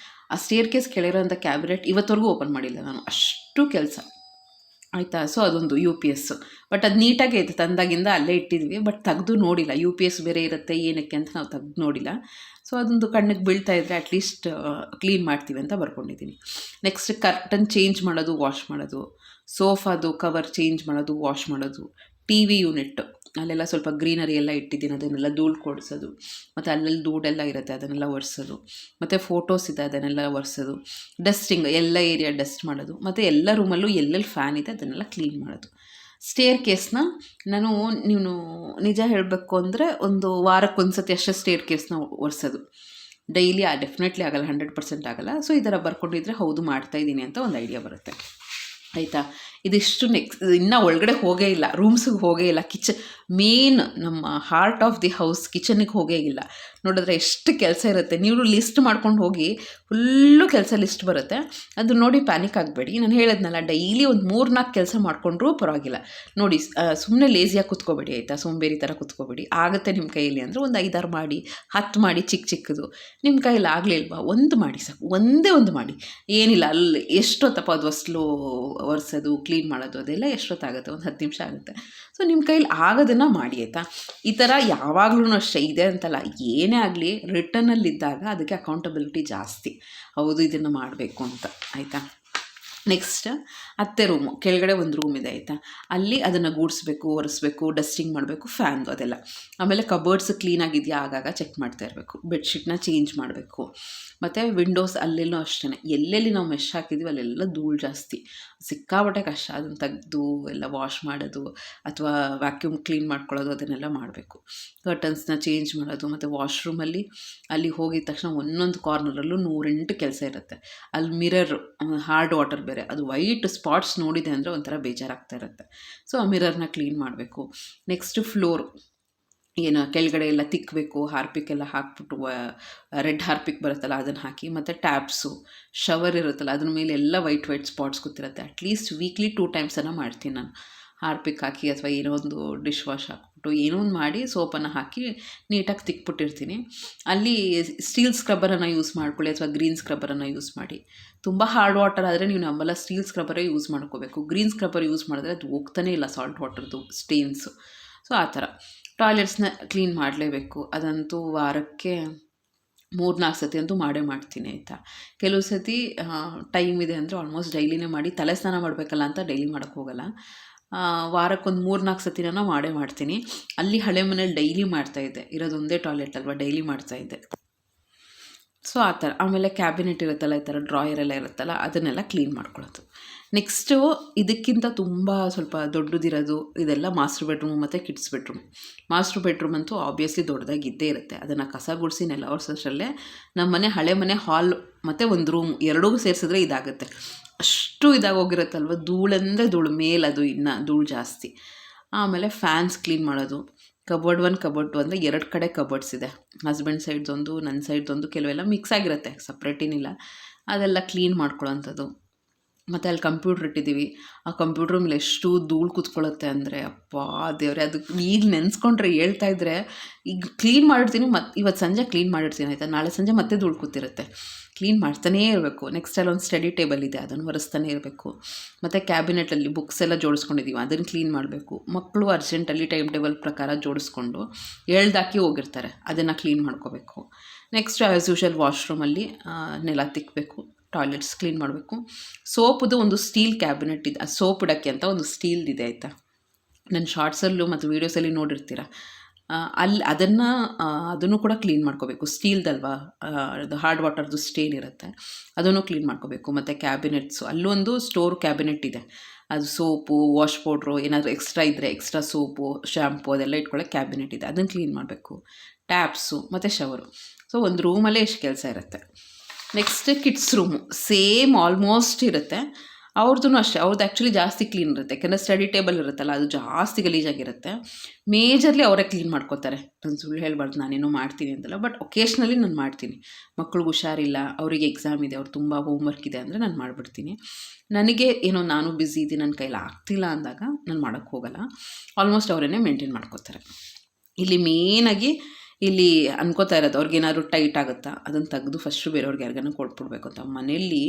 ಆ ಸ್ಟೇರ್ ಕೇಸ್ ಕೆಳಗಿರೋಂಥ ಕ್ಯಾಬಿನೆಟ್ ಇವತ್ತವರೆಗೂ ಓಪನ್ ಮಾಡಿಲ್ಲ ನಾನು, ಅಷ್ಟು ಕೆಲಸ ಆಯಿತಾ. ಸೊ ಅದೊಂದು UPS, ಬಟ್ ಅದು ನೀಟಾಗೇ ಇತ್ತು, ತಂದಾಗಿಂದ ಅಲ್ಲೇ ಇಟ್ಟಿದ್ವಿ, ಬಟ್ ತೆಗೆದು ನೋಡಿಲ್ಲ. UPS ಬೇರೆ ಇರುತ್ತೆ ಏನಕ್ಕೆ ಅಂತ ನಾವು ತೆಗೆದು ನೋಡಿಲ್ಲ. ಸೊ ಅದೊಂದು ಕಣ್ಣಿಗೆ ಬೀಳ್ತಾ ಇದ್ದರೆ ಅಟ್ಲೀಸ್ಟ್ ಕ್ಲೀನ್ ಮಾಡ್ತೀವಿ ಅಂತ ಬರ್ಕೊಂಡಿದ್ದೀನಿ. ನೆಕ್ಸ್ಟ್ ಕರ್ಟನ್ ಚೇಂಜ್ ಮಾಡೋದು, ವಾಶ್ ಮಾಡೋದು. ಸೋಫಾದು ಕವರ್ ಚೇಂಜ್ ಮಾಡೋದು, ವಾಶ್ ಮಾಡೋದು. TV ಯೂನಿಟ್ ಅಲ್ಲೆಲ್ಲ ಸ್ವಲ್ಪ ಗ್ರೀನರಿ ಎಲ್ಲ ಇಟ್ಟಿದ್ದೀನಿ, ಅದನ್ನೆಲ್ಲ ಧೂಳು ಕೊಡಿಸೋದು. ಮತ್ತು ಅಲ್ಲೆಲ್ಲಿ ಧೂಳೆಲ್ಲ ಇರುತ್ತೆ ಅದನ್ನೆಲ್ಲ ಒರೆಸೋದು. ಮತ್ತು ಫೋಟೋಸ್ ಇದೆ ಅದನ್ನೆಲ್ಲ ಒರೆಸೋದು. ಡಸ್ಟಿಂಗ್, ಎಲ್ಲ ಏರಿಯಾ ಡಸ್ಟ್ ಮಾಡೋದು. ಮತ್ತು ಎಲ್ಲ ರೂಮಲ್ಲೂ ಎಲ್ಲೆಲ್ಲಿ ಫ್ಯಾನ್ ಇದೆ ಅದನ್ನೆಲ್ಲ ಕ್ಲೀನ್ ಮಾಡೋದು. ಸ್ಟೇರ್ ಕೇಸ್ನ ನಾನು, ನೀವು ನಿಜ ಹೇಳಬೇಕು ಅಂದರೆ ಒಂದು ವಾರಕ್ಕೊಂದು ಸತಿ ಅಷ್ಟೇ ಸ್ಟೇರ್ ಕೇಸ್ನ ಒರೆಸೋದು. ಡೈಲಿ ಡೆಫಿನೆಟ್ಲಿ ಆಗಲ್ಲ, 100% ಆಗಲ್ಲ. ಸೊ ಈ ಥರ ಬರ್ಕೊಂಡಿದ್ರೆ ಹೌದು ಮಾಡ್ತಾಯಿದ್ದೀನಿ ಅಂತ ಒಂದು ಐಡಿಯಾ ಬರುತ್ತೆ ಆಯಿತಾ. ಇದಿಷ್ಟು ಇನ್ನೂ ಒಳಗಡೆ ಹೋಗೇ ಇಲ್ಲ, ರೂಮ್ಸಿಗೆ ಹೋಗೇ ಇಲ್ಲ, ಮೇನ್ ನಮ್ಮ ಹಾರ್ಟ್ ಆಫ್ ದಿ ಹೌಸ್ ಕಿಚನಿಗೆ ಹೋಗೇ ಇಲ್ಲ. ನೋಡಿದ್ರೆ ಎಷ್ಟು ಕೆಲಸ ಇರುತ್ತೆ. ನೀವು ಲಿಸ್ಟ್ ಮಾಡ್ಕೊಂಡು ಹೋಗಿ, ಫುಲ್ಲು ಕೆಲಸ ಲಿಸ್ಟ್ ಬರುತ್ತೆ, ಅದು ನೋಡಿ ಪ್ಯಾನಿಕ್ ಆಗಬೇಡಿ. ನಾನು ಹೇಳಿದ್ನಲ್ಲ, ಡೈಲಿ ಒಂದು 3-4 ಕೆಲಸ ಮಾಡಿಕೊಂಡ್ರೂ ಪರವಾಗಿಲ್ಲ. ನೋಡಿ, ಸುಮ್ಮನೆ ಲೇಸಿಯಾಗಿ ಕೂತ್ಕೋಬೇಡಿ ಆಯಿತಾ, ಸೋಂಬೇರಿ ಥರ ಕೂತ್ಕೋಬೇಡಿ. ಆಗುತ್ತೆ ನಿಮ್ಮ ಕೈಯಲ್ಲಿ ಅಂದರೆ ಒಂದು 5-6 ಮಾಡಿ, 10 ಮಾಡಿ, ಚಿಕ್ಕದು. ನಿಮ್ಮ ಕೈಯಲ್ಲಿ ಆಗಲಿಲ್ವಾ, ಒಂದು ಮಾಡಿ ಸಾಕು, ಒಂದೇ ಒಂದು ಮಾಡಿ, ಏನಿಲ್ಲ. ಅಲ್ಲಿ ಎಷ್ಟೊತ್ತಪ್ಪ ಅದು ಹೊಸ್ಲು ಒರೆಸೋದು ಕ್ಲೀನ್ ಮಾಡೋದು ಅದೆಲ್ಲ ಎಷ್ಟೊತ್ತಾಗುತ್ತೆ, ಒಂದು 10 ನಿಮಿಷ ಆಗುತ್ತೆ. ಸೊ ನಿಮ್ಮ ಕೈಲಿ ಆಗೋದನ್ನು ಮಾಡಿ ಆಯಿತಾ. ಈ ಥರ ಯಾವಾಗಲೂ ಅಷ್ಟೇ, ಇದೆ ಅಂತಲ್ಲ, ಏನೇ ಆಗಲಿ ರಿಟರ್ನಲ್ಲಿದ್ದಾಗ ಅದಕ್ಕೆ ಅಕೌಂಟಬಿಲಿಟಿ ಜಾಸ್ತಿ. ಹೌದು ಇದನ್ನು ಮಾಡಬೇಕು ಅಂತ, ಆಯಿತಾ. ನೆಕ್ಸ್ಟ್ ಅತ್ತೆ ರೂಮು, ಕೆಳಗಡೆ ಒಂದು ರೂಮ್ ಇದೆ ಆಯಿತಾ. ಅಲ್ಲಿ ಅದನ್ನು ಗೂಡಿಸ್ಬೇಕು, ಒರೆಸ್ಬೇಕು, ಡಸ್ಟಿಂಗ್ ಮಾಡಬೇಕು, ಫ್ಯಾನ್ದು ಅದೆಲ್ಲ. ಆಮೇಲೆ ಕಬೋರ್ಡ್ಸ್ ಕ್ಲೀನಾಗಿದೆಯಾ ಆಗಾಗ ಚೆಕ್ ಮಾಡ್ತಾ ಇರಬೇಕು. ಬೆಡ್ಶೀಟ್ನ ಚೇಂಜ್ ಮಾಡಬೇಕು. ಮತ್ತು ವಿಂಡೋಸ್ ಅಲ್ಲೆಲ್ಲೂ ಅಷ್ಟೇ, ಎಲ್ಲೆಲ್ಲಿ ನಾವು ಮೆಶ್ ಹಾಕಿದ್ದೀವಿ ಅಲ್ಲೆಲ್ಲ ಧೂಳು ಜಾಸ್ತಿ, ಸಿಕ್ಕಾಪಟ್ಟೆ ಕಷ್ಟ. ಅದನ್ನು ತೆಗೆದು ಎಲ್ಲ ವಾಶ್ ಮಾಡೋದು ಅಥವಾ ವ್ಯಾಕ್ಯೂಮ್ ಕ್ಲೀನ್ ಮಾಡ್ಕೊಳ್ಳೋದು ಅದನ್ನೆಲ್ಲ ಮಾಡಬೇಕು. ಕರ್ಟನ್ಸ್ನ ಚೇಂಜ್ ಮಾಡೋದು. ಮತ್ತು ವಾಶ್ರೂಮಲ್ಲಿ ಅಲ್ಲಿ ಹೋಗಿದ ತಕ್ಷಣ ಒಂದೊಂದು ಕಾರ್ನರಲ್ಲೂ 108 ಕೆಲಸ ಇರುತ್ತೆ. ಅಲ್ಲಿ ಮಿರರ್, ಹಾರ್ಡ್ ವಾಟರ್ ಬೇರೆ, ಅದು ವೈಟ್ ಸ್ಪಾಟ್ಸ್ ನೋಡಿದೆ ಅಂದರೆ ಒಂಥರ ಬೇಜಾರಾಗ್ತಾ ಇರುತ್ತೆ. ಸೊ ಆ ಮಿರರ್ನ ಕ್ಲೀನ್ ಮಾಡಬೇಕು. ನೆಕ್ಸ್ಟು ಫ್ಲೋರ್ ಏನು ಕೆಳಗಡೆ ಎಲ್ಲ ತಿಕ್ಕಬೇಕು, ಹಾರ್ಪಿಕ್ ಎಲ್ಲ ಹಾಕ್ಬಿಟ್ಟು, ರೆಡ್ ಹಾರ್ಪಿಕ್ ಬರುತ್ತಲ್ಲ ಅದನ್ನು ಹಾಕಿ. ಮತ್ತು ಟ್ಯಾಪ್ಸು, ಶವರ್ ಇರುತ್ತಲ್ಲ ಅದ್ರ ಮೇಲೆ ಎಲ್ಲ ವೈಟ್ ಸ್ಪಾಟ್ಸ್ ಗೊತ್ತಿರುತ್ತೆ. ಅಟ್ಲೀಸ್ಟ್ ವೀಕ್ಲಿ 2 ಟೈಮ್ಸನ್ನು ಮಾಡ್ತೀನಿ ನಾನು. ಹಾರ್ಪಿಕ್ ಹಾಕಿ ಅಥವಾ ಏನೋ ಒಂದು ಡಿಶ್ ವಾಶ್ ಹಾಕ್ಬಿಟ್ಟು ಏನೋ ಒಂದು ಮಾಡಿ ಸೋಪನ್ನು ಹಾಕಿ ನೀಟಾಗಿ ತಿಕ್ಬಿಟ್ಟಿರ್ತೀನಿ. ಅಲ್ಲಿ ಸ್ಟೀಲ್ ಸ್ಕ್ರಬ್ಬರನ್ನು ಯೂಸ್ ಮಾಡ್ಕೊಳ್ಳಿ ಅಥವಾ ಗ್ರೀನ್ ಸ್ಕ್ರಬ್ಬರನ್ನು ಯೂಸ್ ಮಾಡಿ. ತುಂಬ ಹಾರ್ಡ್ ವಾಟರ್ ಆದರೆ ನೀವು ನಮ್ಮಲ್ಲ ಸ್ಟೀಲ್ ಸ್ಕ್ರಬ್ಬರೇ ಯೂಸ್ ಮಾಡ್ಕೋಬೇಕು. ಗ್ರೀನ್ ಸ್ಕ್ರಬ್ಬರ್ ಯೂಸ್ ಮಾಡಿದ್ರೆ ಅದು ಹೋಗ್ತಾನೆ ಇಲ್ಲ, ಸಾಲ್ಟ್ ವಾಟರ್ದು ಸ್ಟೇನ್ಸು. ಸೊ ಆ ಥರ ಟಾಯ್ಲೆಟ್ಸ್ನ ಕ್ಲೀನ್ ಮಾಡಲೇಬೇಕು. ಅದಂತೂ ವಾರಕ್ಕೆ 3-4 ಸತಿ ಅಂತೂ ಮಾಡೇ ಮಾಡ್ತೀನಿ ಆಯಿತಾ. ಕೆಲವು ಸತಿ ಟೈಮ್ ಇದೆ ಅಂದರೆ ಆಲ್ಮೋಸ್ಟ್ ಡೈಲಿನೇ ಮಾಡಿ, ತಲೆ ಸ್ನಾನ ಮಾಡಬೇಕಲ್ಲ ಅಂತ ಡೈಲಿ ಮಾಡೋಕ್ಕೆ ಹೋಗಲ್ಲ. ವಾರಕ್ಕೊಂದು 3-4 ಸತಿನ ಮಾಡೇ ಮಾಡ್ತೀನಿ. ಅಲ್ಲಿ ಹಳೆ ಮನೇಲಿ ಡೈಲಿ ಮಾಡ್ತಾಯಿದ್ದೆ, ಇರೋದೊಂದೇ ಟಾಯ್ಲೆಟ್ ಅಲ್ವಾ, ಡೈಲಿ ಮಾಡ್ತಾಯಿದ್ದೆ. ಸೊ ಆ ಥರ. ಆಮೇಲೆ ಕ್ಯಾಬಿನೆಟ್ ಇರುತ್ತಲ್ಲ, ಈ ಥರ ಡ್ರಾಯರೆಲ್ಲ ಇರುತ್ತಲ್ಲ ಅದನ್ನೆಲ್ಲ ಕ್ಲೀನ್ ಮಾಡ್ಕೊಳ್ಳೋದು. ನೆಕ್ಸ್ಟು ಇದಕ್ಕಿಂತ ತುಂಬ ಸ್ವಲ್ಪ ದೊಡ್ಡದಿರೋದು ಇದೆಲ್ಲ ಮಾಸ್ಟರ್ ಬೆಡ್ರೂಮು ಮತ್ತು ಕಿಡ್ಸ್ ಬೆಡ್ರೂಮ್. ಮಾಸ್ಟರ್ ಬೆಡ್ರೂಮ್ ಅಂತೂ ಆಬ್ವಿಯಸ್ಲಿ ದೊಡ್ಡದಾಗಿ ಇದ್ದೇ ಇರುತ್ತೆ. ಅದನ್ನು ಕಸ ಗುಡಿಸಿ ನೆಲ ಒರೆಸೋಷ್ಟರಲ್ಲೇ ನಮ್ಮ ಮನೆ ಹಳೆ ಮನೆ ಹಾಲ್ ಮತ್ತು ಒಂದು ರೂಮ್ ಎರಡೂ ಸೇರಿಸಿದ್ರೆ ಇದಾಗುತ್ತೆ. ಅಷ್ಟು ಇದಾಗೋಗಿರುತ್ತಲ್ವ, ಧೂಳಂದರೆ ಧೂಳು, ಮೇಲದು ಇನ್ನೂ ಧೂಳು ಜಾಸ್ತಿ. ಆಮೇಲೆ ಫ್ಯಾನ್ಸ್ ಕ್ಲೀನ್ ಮಾಡೋದು. ಕಬೋರ್ಡ್ 1 ಕಬೋರ್ಡ್ 2 ಅಂದರೆ 2 ಕಡೆ ಕಬೋರ್ಡ್ಸ್ ಇದೆ. ಹಸ್ಬೆಂಡ್ ಸೈಡ್ದೊಂದು, ನನ್ನ ಸೈಡ್ದೊಂದು, ಕೆಲವೆಲ್ಲ ಮಿಕ್ಸ್ ಆಗಿರುತ್ತೆ, ಸಪ್ರೇಟ್ ಏನಿಲ್ಲ. ಅದೆಲ್ಲ ಕ್ಲೀನ್ ಮಾಡ್ಕೊಳ್ಳೋಂಥದ್ದು. ಮತ್ತು ಅಲ್ಲಿ ಕಂಪ್ಯೂಟ್ರ್ ಇಟ್ಟಿದ್ದೀವಿ. ಆ ಕಂಪ್ಯೂಟ್ರ್ ಮೇಲೆ ಎಷ್ಟು ಧೂಳು ಕೂತ್ಕೊಳ್ಳುತ್ತೆ ಅಂದರೆ ಅಪ್ಪಾ ದೇವರೇ, ಅದು ಈಗ ನೆನೆಸ್ಕೊಂಡ್ರೆ ಹೇಳ್ತಾಯಿದ್ರೆ. ಈಗ ಕ್ಲೀನ್ ಮಾಡಿರ್ತೀನಿ, ಇವತ್ತು ಸಂಜೆ ಕ್ಲೀನ್ ಮಾಡಿರ್ತೀನಿ ಆಯಿತಾ, ನಾಳೆ ಸಂಜೆ ಮತ್ತೆ ಧೂಳು ಕೂತಿರುತ್ತೆ. ಕ್ಲೀನ್ ಮಾಡ್ತಾನೇ ಇರಬೇಕು. ನೆಕ್ಸ್ಟ್ ಅಲ್ಲೊಂದು ಸ್ಟಡಿ ಟೇಬಲ್ ಇದೆ, ಅದನ್ನು ಒರೆಸ್ತಾನೆ ಇರಬೇಕು. ಮತ್ತು ಕ್ಯಾಬಿನೆಟಲ್ಲಿ ಬುಕ್ಸ್ ಎಲ್ಲ ಜೋಡಿಸ್ಕೊಂಡಿದ್ದೀವಿ, ಅದನ್ನು ಕ್ಲೀನ್ ಮಾಡಬೇಕು. ಮಕ್ಕಳು ಅರ್ಜೆಂಟಲ್ಲಿ ಟೈಮ್ ಟೇಬಲ್ ಪ್ರಕಾರ ಜೋಡಿಸ್ಕೊಂಡು ಎಳ್ದಾಕಿ ಹೋಗಿರ್ತಾರೆ, ಅದನ್ನು ಕ್ಲೀನ್ ಮಾಡ್ಕೋಬೇಕು. ನೆಕ್ಸ್ಟ್ ಆ್ಯಸ್ ಯೂಶುವಲ್ ವಾಶ್ರೂಮಲ್ಲಿ ನೆಲ ತಿಕ್ಕಬೇಕು, ಟಾಯ್ಲೆಟ್ಸ್ ಕ್ಲೀನ್ ಮಾಡಬೇಕು. ಸೋಪುದು ಒಂದು ಸ್ಟೀಲ್ ಕ್ಯಾಬಿನೆಟ್ ಇದೆ, ಸೋಪ್ ಇಡೋಕ್ಕೆ ಅಂತ ಒಂದು ಸ್ಟೀಲ್ದಿದೆ ಆಯಿತಾ. ನನ್ನ ಶಾರ್ಟ್ಸಲ್ಲೂ ಮತ್ತು ವೀಡಿಯೋಸಲ್ಲಿ ನೋಡಿರ್ತೀರ. ಅಲ್ಲಿ ಅದನ್ನು ಕೂಡ ಕ್ಲೀನ್ ಮಾಡ್ಕೋಬೇಕು. ಸ್ಟೀಲ್ದಲ್ವಾ, ಅದು ಹಾರ್ಡ್ ವಾಟರ್ದು ಸ್ಟೇನ್ ಇರುತ್ತೆ, ಅದನ್ನು ಕ್ಲೀನ್ ಮಾಡ್ಕೋಬೇಕು. ಮತ್ತು ಕ್ಯಾಬಿನೆಟ್ಸು, ಅಲ್ಲೊಂದು ಸ್ಟೋರ್ ಕ್ಯಾಬಿನೆಟ್ ಇದೆ, ಅದು ಸೋಪು, ವಾಶ್ ಪೌಡ್ರು ಏನಾದರೂ ಎಕ್ಸ್ಟ್ರಾ ಇದ್ದರೆ ಎಕ್ಸ್ಟ್ರಾ ಸೋಪು, ಶ್ಯಾಂಪು ಅದೆಲ್ಲ ಇಟ್ಕೊಳ್ಳೋಕೆ ಕ್ಯಾಬಿನೆಟ್ ಇದೆ, ಅದನ್ನು ಕ್ಲೀನ್ ಮಾಡಬೇಕು. ಟ್ಯಾಪ್ಸು ಮತ್ತು ಶವರು. ಸೊ ಒಂದು ರೂಮಲ್ಲೇ ಎಷ್ಟು ಕೆಲಸ ಇರುತ್ತೆ. Next kids room same almost ಇರುತ್ತೆ. ಅವ್ರದ್ದು ಅಷ್ಟೇ, ಅವ್ರದ್ದು ಆ್ಯಕ್ಚುಲಿ ಜಾಸ್ತಿ ಕ್ಲೀನ್ ಇರುತ್ತೆ, ಯಾಕೆಂದರೆ ಸ್ಟಡಿ ಟೇಬಲ್ ಇರುತ್ತಲ್ಲ ಅದು ಜಾಸ್ತಿ ಗಲೀಜಾಗಿರುತ್ತೆ. ಮೇಜರ್ಲಿ ಅವರೇ ಕ್ಲೀನ್ ಮಾಡ್ಕೋತಾರೆ. ನಾನು ಸುಳ್ಳು ಹೇಳ್ಬಾರ್ದು, ನಾನೇನೋ ಮಾಡ್ತೀನಿ ಅಂತಲ್ಲ, ಬಟ್ ಒಕೇಶ್ನಲಿ ನಾನು ಮಾಡ್ತೀನಿ. ಮಕ್ಳಿಗೆ ಹುಷಾರಿಲ್ಲ, ಅವರಿಗೆ ಎಕ್ಸಾಮ್ ಇದೆ, ಅವ್ರು ತುಂಬ ಹೋಮ್ವರ್ಕ್ ಇದೆ ಅಂದರೆ ನಾನು ಮಾಡಿಬಿಡ್ತೀನಿ. ನನಗೆ ಏನೋ ನಾನು ಬ್ಯುಸಿ ಇದ್ದೀನಿ, ನನ್ನ ಕೈಲಿ ಆಗ್ತಿಲ್ಲ ಅಂದಾಗ ನಾನು ಮಾಡೋಕ್ಕೆ ಹೋಗಲ್ಲ. ಆಲ್ಮೋಸ್ಟ್ ಅವರೇ ಮೇಂಟೈನ್ ಮಾಡ್ಕೋತಾರೆ. ಇಲ್ಲಿ ಮೇನಾಗಿ ಇಲ್ಲಿ ಅನ್ಕೋತಾ ಇರೋದು, ಅವ್ರಿಗೇನಾದ್ರು ಟೈಟ್ ಆಗುತ್ತಾ ಅದನ್ನು ತೆಗೆದು ಫಸ್ಟು ಬೇರೆಯವ್ರಿಗೆ ಯಾರಿಗಾನ ಕೊಟ್ಬಿಡ್ಬೇಕು ಅಂತ. ಮನೆಯಲ್ಲಿ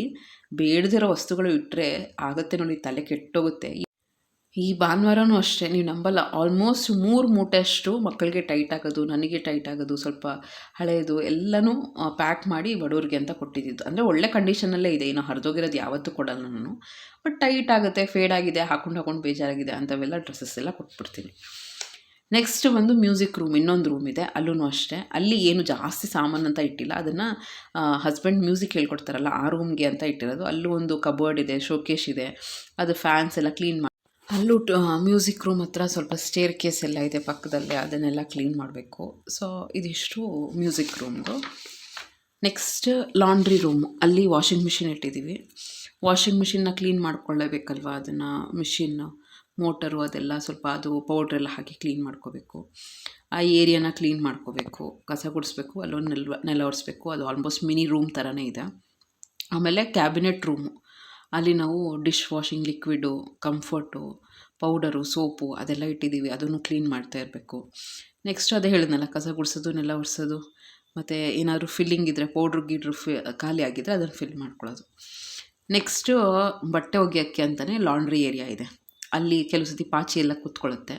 ಬೇಡದಿರೋ ವಸ್ತುಗಳು ಇಟ್ಟರೆ ಆಗುತ್ತೆ ನೋಡಿ, ತಲೆ ಕೆಟ್ಟೋಗುತ್ತೆ. ಈ ಭಾನುವಾರನೂ ಅಷ್ಟೇ, ನೀವು ನಂಬಲ್ಲ, ಆಲ್ಮೋಸ್ಟ್ 3 ಮೂಟೆಯಷ್ಟು ಮಕ್ಕಳಿಗೆ ಟೈಟ್ ಆಗೋದು, ನನಗೆ ಟೈಟ್ ಆಗೋದು, ಸ್ವಲ್ಪ ಹಳೆಯದು ಎಲ್ಲನೂ ಪ್ಯಾಕ್ ಮಾಡಿ ಬಡವ್ರಿಗೆ ಅಂತ ಕೊಟ್ಟಿದ್ದು. ಅಂದರೆ ಒಳ್ಳೆ ಕಂಡೀಷನಲ್ಲೇ ಇದೆ, ಇನ್ನು ಹರಿದೋಗಿರೋದು ಯಾವತ್ತೂ ಕೊಡಲ್ಲ ನಾನು. ಬಟ್ ಟೈಟ್ ಆಗುತ್ತೆ, ಫೇಡ್ ಆಗಿದೆ, ಹಾಕೊಂಡು ಬೇಜಾರಾಗಿದೆ ಅಂಥವೆಲ್ಲ ಡ್ರೆಸ್ಸಸ್ ಎಲ್ಲ ಕೊಟ್ಬಿಡ್ತೀನಿ. ನೆಕ್ಸ್ಟ್ ಬಂದು ಮ್ಯೂಸಿಕ್ ರೂಮ್, ಇನ್ನೊಂದು ರೂಮ್ ಇದೆ, ಅಲ್ಲೂ ಅಷ್ಟೇ. ಅಲ್ಲಿ ಏನು ಜಾಸ್ತಿ ಸಾಮಾನು ಅಂತ ಇಟ್ಟಿಲ್ಲ, ಅದನ್ನು ಹಸ್ಬೆಂಡ್ ಮ್ಯೂಸಿಕ್ ಹೇಳ್ಕೊಡ್ತಾರಲ್ಲ ಆ ರೂಮ್ಗೆ ಅಂತ ಇಟ್ಟಿರೋದು. ಅಲ್ಲೂ ಒಂದು ಕಬೋರ್ಡ್ ಇದೆ, ಶೋಕೇಶ್ ಇದೆ, ಅದು ಫ್ಯಾನ್ಸ್ ಎಲ್ಲ ಕ್ಲೀನ್ ಮಾಡಿ. ಅಲ್ಲೂ ಮ್ಯೂಸಿಕ್ ರೂಮ್ ಹತ್ರ ಸ್ವಲ್ಪ ಸ್ಟೇರ್ ಕೇಸ್ ಎಲ್ಲ ಇದೆ ಪಕ್ಕದಲ್ಲೇ, ಅದನ್ನೆಲ್ಲ ಕ್ಲೀನ್ ಮಾಡಬೇಕು. ಸೊ ಇದಿಷ್ಟು ಮ್ಯೂಸಿಕ್ ರೂಮ್ದು. ನೆಕ್ಸ್ಟ್ ಲಾಂಡ್ರಿ ರೂಮು, ಅಲ್ಲಿ ವಾಷಿಂಗ್ ಮಿಷಿನ್ ಇಟ್ಟಿದ್ದೀವಿ. ವಾಷಿಂಗ್ ಮಿಷಿನ್ನ ಕ್ಲೀನ್ ಮಾಡ್ಕೊಳ್ಳೇಬೇಕಲ್ವ, ಅದನ್ನು ಮಿಷಿನ್ನು ಮೋಟರು ಅದೆಲ್ಲ ಸ್ವಲ್ಪ ಅದು ಪೌಡ್ರೆಲ್ಲ ಹಾಕಿ ಕ್ಲೀನ್ ಮಾಡ್ಕೋಬೇಕು. ಆ ಏರಿಯಾನ ಕ್ಲೀನ್ ಮಾಡ್ಕೋಬೇಕು, ಕಸ ಗುಡಿಸ್ಬೇಕು, ಅಲ್ಲೊಂದು ನೆಲ ಒರೆಸ್ಬೇಕು. ಅದು ಆಲ್ಮೋಸ್ಟ್ ಮಿನಿ ರೂಮ್ ಥರನೇ ಇದೆ. ಆಮೇಲೆ ಕ್ಯಾಬಿನೆಟ್ ರೂಮು, ಅಲ್ಲಿ ನಾವು dish washing liquid, comfort, powder, soap ಅದೆಲ್ಲ ಇಟ್ಟಿದ್ದೀವಿ, ಅದನ್ನು ಕ್ಲೀನ್ ಮಾಡ್ತಾ ಇರಬೇಕು. ನೆಕ್ಸ್ಟ್ ಅದೇ ಹೇಳಿದ್ನಲ್ಲ, ಕಸ ಗುಡಿಸೋದು, ನೆಲ ಒರೆಸೋದು, ಮತ್ತು ಏನಾದರೂ ಫಿಲ್ಲಿಂಗ್ ಇದ್ದರೆ ಪೌಡ್ರು ಗೀಡ್ರು ಖಾಲಿ ಆಗಿದ್ದರೆ ಅದನ್ನು ಫಿಲ್ ಮಾಡ್ಕೊಳ್ಳೋದು. ನೆಕ್ಸ್ಟು ಬಟ್ಟೆ ಒಗೆಯೋಕ್ಕೆ ಅಂತಲೇ ಲಾಂಡ್ರಿ ಏರಿಯಾ ಇದೆ. ಅಲ್ಲಿ ಕೆಲವು ಸತಿ ಪಾಚಿ ಎಲ್ಲ ಕೂತ್ಕೊಳ್ಳುತ್ತೆ.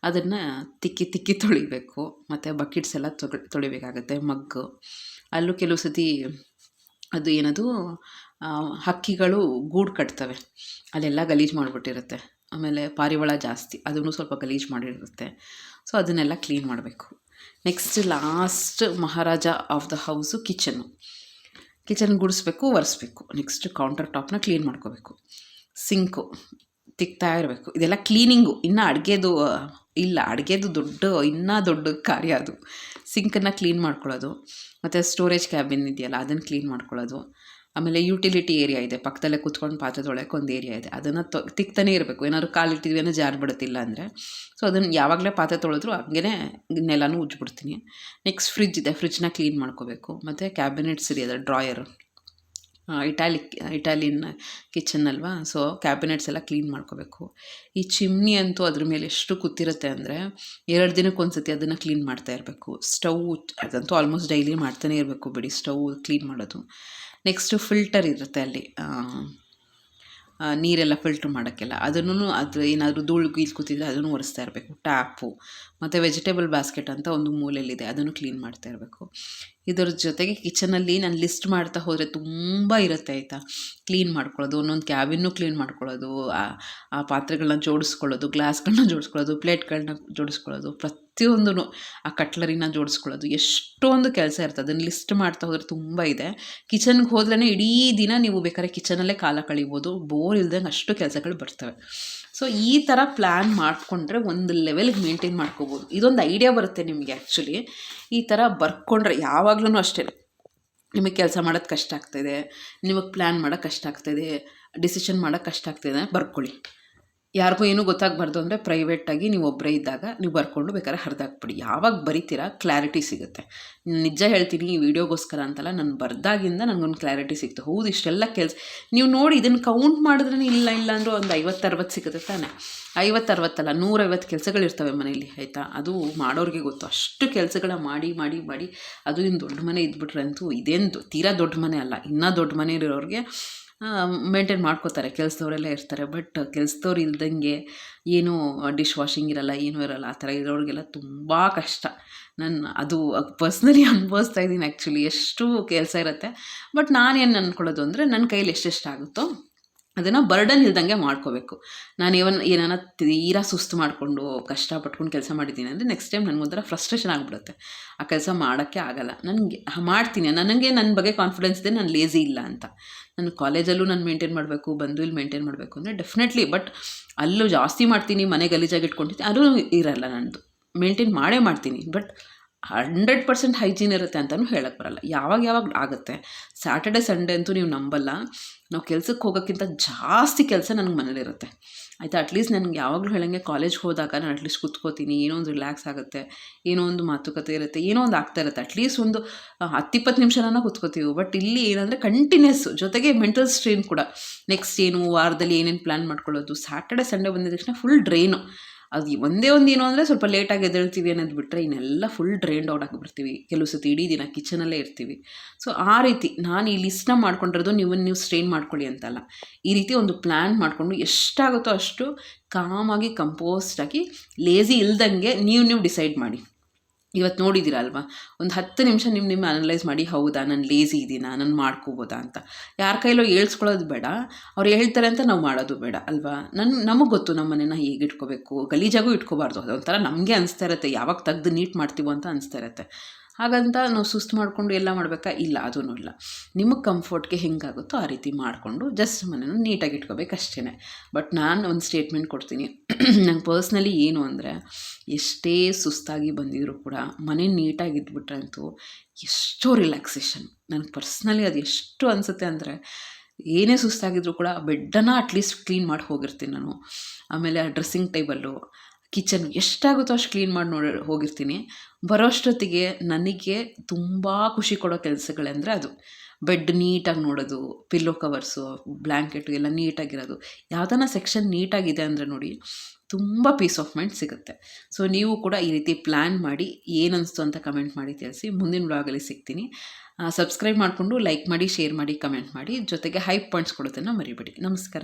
ಅದನ್ನು ತಿಕ್ಕಿ ತೊಳಿಬೇಕು. ಮತ್ತು ಬಕೆಟ್ಸ್ ಎಲ್ಲ ತೊಳಿಬೇಕಾಗತ್ತೆ. ಮಗ್ಗು ಅಲ್ಲೂ ಕೆಲವು ಸತಿ ಅದು ಏನದು ಹಕ್ಕಿಗಳು ಗೂಡು ಕಟ್ತವೆ, ಅಲ್ಲೆಲ್ಲ ಗಲೀಜು ಮಾಡಿಬಿಟ್ಟಿರುತ್ತೆ. ಆಮೇಲೆ ಪಾರಿವಾಳ ಜಾಸ್ತಿ, ಅದನ್ನು ಸ್ವಲ್ಪ ಗಲೀಜು ಮಾಡಿರುತ್ತೆ. ಸೊ ಅದನ್ನೆಲ್ಲ ಕ್ಲೀನ್ ಮಾಡಬೇಕು. ನೆಕ್ಸ್ಟ್ ಲಾಸ್ಟ್ ಮಹಾರಾಜ ಆಫ್ ದ ಹೌಸು ಕಿಚನ್ ಗುಡಿಸ್ಬೇಕು, ಒರೆಸ್ಬೇಕು. ನೆಕ್ಸ್ಟ್ ಕೌಂಟರ್ ಟಾಪ್ನ ಕ್ಲೀನ್ ಮಾಡ್ಕೋಬೇಕು. ಸಿಂಕು ತಿಕ್ತಾ ಇರಬೇಕು. ಇದೆಲ್ಲ ಕ್ಲೀನಿಂಗು. ಇನ್ನು ಅಡುಗೆದು ಇಲ್ಲ, ಅಡುಗೆದು ದೊಡ್ಡ ಕಾರ್ಯ ಅದು. ಸಿಂಕನ್ನು ಕ್ಲೀನ್ ಮಾಡ್ಕೊಳ್ಳೋದು, ಮತ್ತು ಸ್ಟೋರೇಜ್ ಕ್ಯಾಬಿನ್ ಇದೆಯಲ್ಲ ಅದನ್ನು ಕ್ಲೀನ್ ಮಾಡ್ಕೊಳ್ಳೋದು. ಆಮೇಲೆ ಯುಟಿಲಿಟಿ ಏರಿಯಾ ಇದೆ, ಪಕ್ಕದಲ್ಲೇ ಕೂತ್ಕೊಂಡು ಪಾತ್ರೆ ತೊಳೆಯೋಕೆ ಒಂದು ಏರಿಯಾ ಇದೆ. ಅದನ್ನು ತಿಕ್ತಾನೇ ಇರಬೇಕು. ಏನಾದ್ರು ಕಾಲಿಟ್ಟಿದ್ವಿ ಏನೋ ಜಾರು ಬಿಡುತ್ತಿಲ್ಲ ಅಂದರೆ. ಸೊ ಅದನ್ನು ಯಾವಾಗಲೇ ಪಾತ್ರೆ ತೊಳೆದ್ರು ಹಂಗೇ ನೆಲನೂ ಉಜ್ಜಿಬಿಡ್ತೀನಿ. ನೆಕ್ಸ್ಟ್ ಫ್ರಿಜ್ ಇದೆ, ಫ್ರಿಜ್ನ ಕ್ಲೀನ್ ಮಾಡ್ಕೋಬೇಕು. ಮತ್ತು ಕ್ಯಾಬಿನೆಟ್ಸ್ ಇದೆಯಲ್ಲ, ಡ್ರಾಯರು, ಇಟಾಲಿಯನ್ ಕಿಚನ್ ಅಲ್ವಾ, ಸೊ ಕ್ಯಾಬಿನೆಟ್ಸ್ ಎಲ್ಲ ಕ್ಲೀನ್ ಮಾಡ್ಕೋಬೇಕು. ಈ ಚಿಮ್ನಿ ಅಂತೂ ಅದ್ರ ಮೇಲೆ ಎಷ್ಟು ಕೂತಿರುತ್ತೆ ಅಂದರೆ 2 ದಿನಕ್ಕೆ ಒಂದು ಸತಿ ಅದನ್ನು ಕ್ಲೀನ್ ಮಾಡ್ತಾ ಇರಬೇಕು. ಸ್ಟವ್ ಅದಂತೂ ಆಲ್ಮೋಸ್ಟ್ ಡೈಲಿ ಮಾಡ್ತಾನೆ ಇರಬೇಕು ಬಿಡಿ, ಸ್ಟವ್ ಕ್ಲೀನ್ ಮಾಡೋದು. ನೆಕ್ಸ್ಟು ಫಿಲ್ಟರ್ ಇರುತ್ತೆ ಅಲ್ಲಿ, ನೀರೆಲ್ಲ ಫಿಲ್ಟ್ರ್ ಮಾಡೋಕ್ಕೆಲ್ಲ. ಅದನ್ನು ಅದು ಏನಾದರೂ ಧೂಳು ಗೀಲ್ ಕೂತಿದ್ರೆ ಅದನ್ನು ಒರೆಸ್ತಾ ಇರಬೇಕು. ಟ್ಯಾಪು ಮತ್ತು ವೆಜಿಟೇಬಲ್ ಬಾಸ್ಕೆಟ್ ಅಂತ ಒಂದು ಮೂಲೆಯಲ್ಲಿದೆ, ಅದನ್ನು ಕ್ಲೀನ್ ಮಾಡ್ತಾ ಇರಬೇಕು. ಇದರ ಜೊತೆಗೆ ಕಿಚನಲ್ಲಿ ನಾನು ಲಿಸ್ಟ್ ಮಾಡ್ತಾ ಹೋದರೆ ತುಂಬ ಇರುತ್ತೆ ಆಯಿತಾ. ಕ್ಲೀನ್ ಮಾಡ್ಕೊಳ್ಳೋದು, ಒಂದೊಂದು ಕ್ಯಾಬಿನ್ನು ಕ್ಲೀನ್ ಮಾಡ್ಕೊಳ್ಳೋದು, ಆ ಪಾತ್ರೆಗಳನ್ನ ಜೋಡಿಸ್ಕೊಳ್ಳೋದು, ಗ್ಲಾಸ್ಗಳನ್ನ ಜೋಡಿಸ್ಕೊಳ್ಳೋದು, ಪ್ಲೇಟ್ಗಳನ್ನ ಜೋಡಿಸ್ಕೊಳ್ಳೋದು, ಪ್ರತಿಯೊಂದೂ ಆ ಕಟ್ಲರಿನ ಜೋಡಿಸ್ಕೊಳ್ಳೋದು, ಎಷ್ಟೊಂದು ಕೆಲಸ ಇರ್ತದೆ. ಅದನ್ನು ಲಿಸ್ಟ್ ಮಾಡ್ತಾ ಹೋದರೆ ತುಂಬ ಇದೆ. ಕಿಚನ್ಗೆ ಹೋದ್ರೇ ಇಡೀ ದಿನ ನೀವು ಬೇಕಾದ್ರೆ ಕಿಚನಲ್ಲೇ ಕಾಲ ಕಳಿಬೋದು, ಬೋರ್ ಇಲ್ದಂಗೆ ಅಷ್ಟು ಕೆಲಸಗಳು ಬರ್ತವೆ. ಸೊ ಈ ಥರ ಪ್ಲ್ಯಾನ್ ಮಾಡಿಕೊಂಡ್ರೆ ಒಂದು ಲೆವೆಲ್ಗೆ ಮೇಂಟೈನ್ ಮಾಡ್ಕೋಬೋದು. ಇದೊಂದು ಐಡಿಯಾ ಬರುತ್ತೆ ನಿಮಗೆ. ಆ್ಯಕ್ಚುಲಿ ಈ ಥರ ಬರ್ಕೊಂಡ್ರೆ ಯಾವಾಗ್ಲೂ ಅಷ್ಟೇ, ನಿಮಗೆ ಕೆಲಸ ಮಾಡೋದು ಕಷ್ಟ ಆಗ್ತಾಯಿದೆ, ನಿಮಗೆ ಪ್ಲ್ಯಾನ್ ಮಾಡೋಕ್ಕೆ ಕಷ್ಟ ಆಗ್ತಾಯಿದೆ, ಡಿಸಿಷನ್ ಮಾಡೋಕ್ಕೆ ಕಷ್ಟ ಆಗ್ತಾಯಿದೆ, ಬರ್ಕೊಳ್ಳಿ. ಯಾರಿಗೂ ಏನೂ ಗೊತ್ತಾಗಬಾರ್ದು ಅಂದರೆ ಪ್ರೈವೇಟಾಗಿ ನೀವು ಒಬ್ಬರೇ ಇದ್ದಾಗ ನೀವು ಬರ್ಕೊಂಡು ಬೇಕಾದ್ರೆ ಹರಿದಾಕ್ಬಿಡಿ. ಯಾವಾಗ ಬರಿತೀರಾ ಕ್ಲಾರಿಟಿ ಸಿಗುತ್ತೆ. ನಿಜ ಹೇಳ್ತೀನಿ, ಈ ವಿಡಿಯೋಗೋಸ್ಕರ ಅಂತಲ್ಲ, ನಾನು ಬರ್ದಾಗಿಂದ ನನಗೊಂದು ಕ್ಲಾರಿಟಿ ಸಿಕ್ತು. ಹೌದು, ಇಷ್ಟೆಲ್ಲ ಕೆಲಸ ನೀವು ನೋಡಿ ಇದನ್ನು ಕೌಂಟ್ ಮಾಡಿದ್ರೇ ಇಲ್ಲ ಅಂದರೂ ಒಂದು 50-60 ಸಿಗುತ್ತೆ ತಾನೆ. 50-60 ಅಲ್ಲ, 150 ಕೆಲಸಗಳಿರ್ತವೆ ಮನೇಲಿ ಆಯಿತಾ. ಅದು ಮಾಡೋರಿಗೆ ಗೊತ್ತು. ಅಷ್ಟು ಕೆಲಸಗಳ ಮಾಡಿ ಅದು ಇನ್ನು ದೊಡ್ಡ ಮನೆ ಇದ್ಬಿಟ್ರೆ ಅಂತೂ ಇದೇನು ತೀರಾ ದೊಡ್ಡ ಮನೆ ಅಲ್ಲ, ಇನ್ನೂ ದೊಡ್ಡ ಮನೆ ಇರೋರಿಗೆ ಮೇಂಟೈನ್ ಮಾಡ್ಕೋತಾರೆ, ಕೆಲಸದವರೆಲ್ಲ ಇರ್ತಾರೆ. ಬಟ್ ಕೆಲಸದವ್ರು ಇಲ್ದಂಗೆ ಏನೂ ಡಿಶ್ ವಾಷಿಂಗ್ ಇರಲ್ಲ, ಏನೂ ಇರಲ್ಲ. ಆ ಥರ ಇರೋರಿಗೆಲ್ಲ ತುಂಬ ಕಷ್ಟ. ನಾನು ಅದು ಪರ್ಸ್ನಲಿ ಅನುಭವಿಸ್ತಾ ಇದ್ದೀನಿ ಆ್ಯಕ್ಚುಲಿ. ಎಷ್ಟು ಕೆಲಸ ಇರುತ್ತೆ. ಬಟ್ ನಾನೇನು ಅಂದ್ಕೊಳ್ಳೋದು ಅಂದರೆ ನನ್ನ ಕೈಲಿ ಎಷ್ಟೆಷ್ಟಾಗುತ್ತೋ ಅದನ್ನು ಬರ್ಡನ್ ಇಲ್ದಂಗೆ ಮಾಡ್ಕೋಬೇಕು. ನಾನು ಏನಾನ ತೀರಾ ಸುಸ್ತು ಮಾಡಿಕೊಂಡು ಕಷ್ಟಪಟ್ಕೊಂಡು ಕೆಲಸ ಮಾಡಿದ್ದೀನಿ ಅಂದರೆ ನೆಕ್ಸ್ಟ್ ಟೈಮ್ ನನಗೊಂಥರ ಫ್ರಸ್ಟ್ರೇಷನ್ ಆಗಿಬಿಡುತ್ತೆ. ಆ ಕೆಲಸ ಮಾಡೋಕ್ಕೆ ಆಗಲ್ಲ. ನನಗೆ ಮಾಡ್ತೀನಿ, ನನಗೆ ನನ್ನ ಬಗ್ಗೆ ಕಾನ್ಫಿಡೆನ್ಸ್ ಇದೆ, ನಾನು ಲೇಝಿ ಇಲ್ಲ ಅಂತ. ನಾನು ಕಾಲೇಜಲ್ಲೂ ನಾನು ಮೇಂಟೈನ್ ಮಾಡಬೇಕು, ಬಂದು ಇಲ್ಲಿ ಮೇಂಟೈನ್ ಮಾಡಬೇಕು ಅಂದರೆ ಡೆಫಿನೆಟ್ಲಿ. ಬಟ್ ಅಲ್ಲೂ ಜಾಸ್ತಿ ಮಾಡ್ತೀನಿ, ಮನೆ ಗಲೀಜಾಗಿ ಇಟ್ಕೊಂಡಿರ್ತೀನಿ, ಅದು ಇರಲ್ಲ. ನನ್ನದು ಮೇಂಟೈನ್ ಮಾಡೇ ಮಾಡ್ತೀನಿ. ಬಟ್ 100% ಹೈಜೀನ್ ಇರುತ್ತೆ ಅಂತಲೂ ಹೇಳಕ್ಕೆ ಬರಲ್ಲ. ಯಾವಾಗ ಆಗುತ್ತೆ. ಸ್ಯಾಟರ್ಡೆ ಸಂಡೇ ಅಂತೂ ನೀವು ನಂಬಲ್ಲ, ನಾವು ಕೆಲ್ಸಕ್ಕೆ ಹೋಗೋಕ್ಕಿಂತ ಜಾಸ್ತಿ ಕೆಲಸ ನನಗೆ ಮನೇಲಿರುತ್ತೆ ಆಯಿತಾ. ಅಟ್ಲೀಸ್ಟ್ ನನಗೆ ಯಾವಾಗಲೂ ಹೇಳಂಗೆ ಕಾಲೇಜ್ಗೆ ಹೋದಾಗ ನಾನು ಅಟ್ಲೀಸ್ಟ್ ಕೂತ್ಕೋತೀನಿ, ಏನೋ ಒಂದು ರಿಲ್ಯಾಕ್ಸ್ ಆಗುತ್ತೆ, ಏನೋ ಒಂದು ಮಾತುಕತೆ ಇರುತ್ತೆ, ಏನೋ ಒಂದು ಆಗ್ತಾ ಇರುತ್ತೆ. ಅಟ್ಲೀಸ್ಟ್ ಒಂದು 10-20 ನಿಮಿಷನ ಕೂತ್ಕೋತೀವಿ. ಬಟ್ ಇಲ್ಲಿ ಏನಂದರೆ ಕಂಟಿನ್ಯೂಸ್, ಜೊತೆಗೆ ಮೆಂಟಲ್ ಸ್ಟ್ರೈನ್ ಕೂಡ. ನೆಕ್ಸ್ಟ್ ಏನು ವಾರದಲ್ಲಿ ಏನೇನು ಪ್ಲ್ಯಾನ್ ಮಾಡ್ಕೊಳ್ಳೋದು. ಸ್ಯಾಟರ್ಡೆ ಸಂಡೇ ಬಂದಿದ ತಕ್ಷಣ ಫುಲ್ ಡ್ರೈನು. ಅದು ಒಂದೇ ಒಂದು ಏನು ಅಂದರೆ ಸ್ವಲ್ಪ ಲೇಟಾಗಿ ಎದ್ದೇಳ್ತೀವಿ ಅನ್ನೋದು ಬಿಟ್ಟರೆ ಇನ್ನೆಲ್ಲ ಫುಲ್ ಡ್ರೈನ್ಡ್ ಔಟ್ ಆಗಿಬಿಡ್ತೀವಿ. ಕೆಲವು ಸತಿ ಇಡೀ ದಿನ ಕಿಚನಲ್ಲೇ ಇರ್ತೀವಿ. ಸೊ ಆ ರೀತಿ ನಾನು ಈ ಲಿಸ್ಟ್ನ ಮಾಡ್ಕೊಂಡಿರೋದು ನೀವು ಸ್ಟ್ರೈನ್ ಮಾಡ್ಕೊಳ್ಳಿ ಅಂತಲ್ಲ. ಈ ರೀತಿ ಒಂದು ಪ್ಲ್ಯಾನ್ ಮಾಡಿಕೊಂಡು ಎಷ್ಟಾಗುತ್ತೋ ಅಷ್ಟು ಕಾಮಾಗಿ ಕಂಪೋಸ್ಟಾಗಿ ಲೇಝಿ ಇಲ್ದಂಗೆ ನೀವು ಡಿಸೈಡ್ ಮಾಡಿ. ಇವತ್ತು ನೋಡಿದ್ದೀರಾ ಅಲ್ವಾ, ಒಂದು 10 ನಿಮಿಷ ನಿಮ್ಮ ಅನಲೈಸ್ ಮಾಡಿ, ಹೌದಾ ನಾನು ಲೇಝಿ ಇದ್ದೀನಾ, ನಾನು ಮಾಡ್ಕೋಬೋದಾ ಅಂತ. ಯಾರ ಕೈಲೋ ಹೇಳ್ಸ್ಕೊಳ್ಳೋದು ಬೇಡ, ಅವ್ರು ಹೇಳ್ತಾರೆ ಅಂತ ನಾವು ಮಾಡೋದು ಬೇಡ ಅಲ್ವಾ. ನಮಗೆ ಗೊತ್ತು ನಮ್ಮ ಮನೇನ ಹೇಗೆ ಇಟ್ಕೋಬೇಕು, ಗಲೀಜಾಗೂ ಇಟ್ಕೋಬಾರ್ದು. ಅದೊಂಥರ ನಮಗೆ ಅನಿಸ್ತಾ ಇರುತ್ತೆ, ಯಾವಾಗ ತೆಗ್ದು ನೀಟ್ ಮಾಡ್ತೀವೋ ಅಂತ ಅನಿಸ್ತಾ ಇರುತ್ತೆ. ಹಾಗಂತ ನಾವು ಸುಸ್ತು ಮಾಡಿಕೊಂಡು ಎಲ್ಲ ಮಾಡಬೇಕಾ, ಇಲ್ಲ, ಅದೂ ಇಲ್ಲ. ನಿಮಗೆ ಕಂಫರ್ಟ್ಗೆ ಹೆಂಗಾಗುತ್ತೋ ಆ ರೀತಿ ಮಾಡಿಕೊಂಡು ಜಸ್ಟ್ ಮನೇನ ನೀಟಾಗಿ ಇಟ್ಕೋಬೇಕು ಅಷ್ಟೇ. ಬಟ್ ನಾನು ಒಂದು ಸ್ಟೇಟ್ಮೆಂಟ್ ಕೊಡ್ತೀನಿ. ನಂಗೆ ಪರ್ಸ್ನಲಿ ಏನು ಅಂದರೆ, ಎಷ್ಟೇ ಸುಸ್ತಾಗಿ ಬಂದಿದ್ರು ಕೂಡ ಮನೆ ನೀಟಾಗಿ ಇದ್ಬಿಟ್ರೆ ಅಂತೂ ಎಷ್ಟೋ ರಿಲ್ಯಾಕ್ಸೇಷನ್. ನನಗೆ ಪರ್ಸ್ನಲಿ ಅದು ಎಷ್ಟು ಅನಿಸುತ್ತೆ ಅಂದರೆ, ಏನೇ ಸುಸ್ತಾಗಿದ್ರು ಕೂಡ ಬೆಡ್ಡನ್ನು ಅಟ್ಲೀಸ್ಟ್ ಕ್ಲೀನ್ ಮಾಡಿ ಹೋಗಿರ್ತೀನಿ ನಾನು. ಆಮೇಲೆ ಆ ಡ್ರೆಸ್ಸಿಂಗ್ ಟೇಬಲ್ಲು, ಕಿಚನ್ ಎಷ್ಟಾಗುತ್ತೋ ಅಷ್ಟು ಕ್ಲೀನ್ ಮಾಡಿ ಹೋಗಿರ್ತೀನಿ. ಬರೋಷ್ಟೊತ್ತಿಗೆ ನನಗೆ ತುಂಬ ಖುಷಿ ಕೊಡೋ ಕೆಲಸಗಳೆಂದರೆ ಅದು ಬೆಡ್ ನೀಟಾಗಿ ನೋಡೋದು, ಪಿಲ್ಲೋ ಕವರ್ಸು, ಬ್ಲ್ಯಾಂಕೆಟು ಎಲ್ಲ ನೀಟಾಗಿರೋದು. ಯಾವುದನ್ನ ಸೆಕ್ಷನ್ ನೀಟಾಗಿದೆ ಅಂದರೆ ನೋಡಿ, ತುಂಬ ಪೀಸ್ ಆಫ್ ಮೈಂಡ್ ಸಿಗುತ್ತೆ. ಸೊ ನೀವು ಕೂಡ ಈ ರೀತಿ ಪ್ಲ್ಯಾನ್ ಮಾಡಿ ಏನನ್ನಿಸ್ತು ಅಂತ ಕಮೆಂಟ್ ಮಾಡಿ ತಿಳಿಸಿ. ಮುಂದಿನ ವ್ಲಾಗಲ್ಲಿ ಸಿಗ್ತೀನಿ. ಸಬ್ಸ್ಕ್ರೈಬ್ ಮಾಡಿಕೊಂಡು ಲೈಕ್ ಮಾಡಿ, ಶೇರ್ ಮಾಡಿ, ಕಮೆಂಟ್ ಮಾಡಿ. ಜೊತೆಗೆ ಹೈ ಪಾಯಿಂಟ್ಸ್ ಕೊಡೋದನ್ನು ಮರಿಬೇಡಿ. ನಮಸ್ಕಾರ.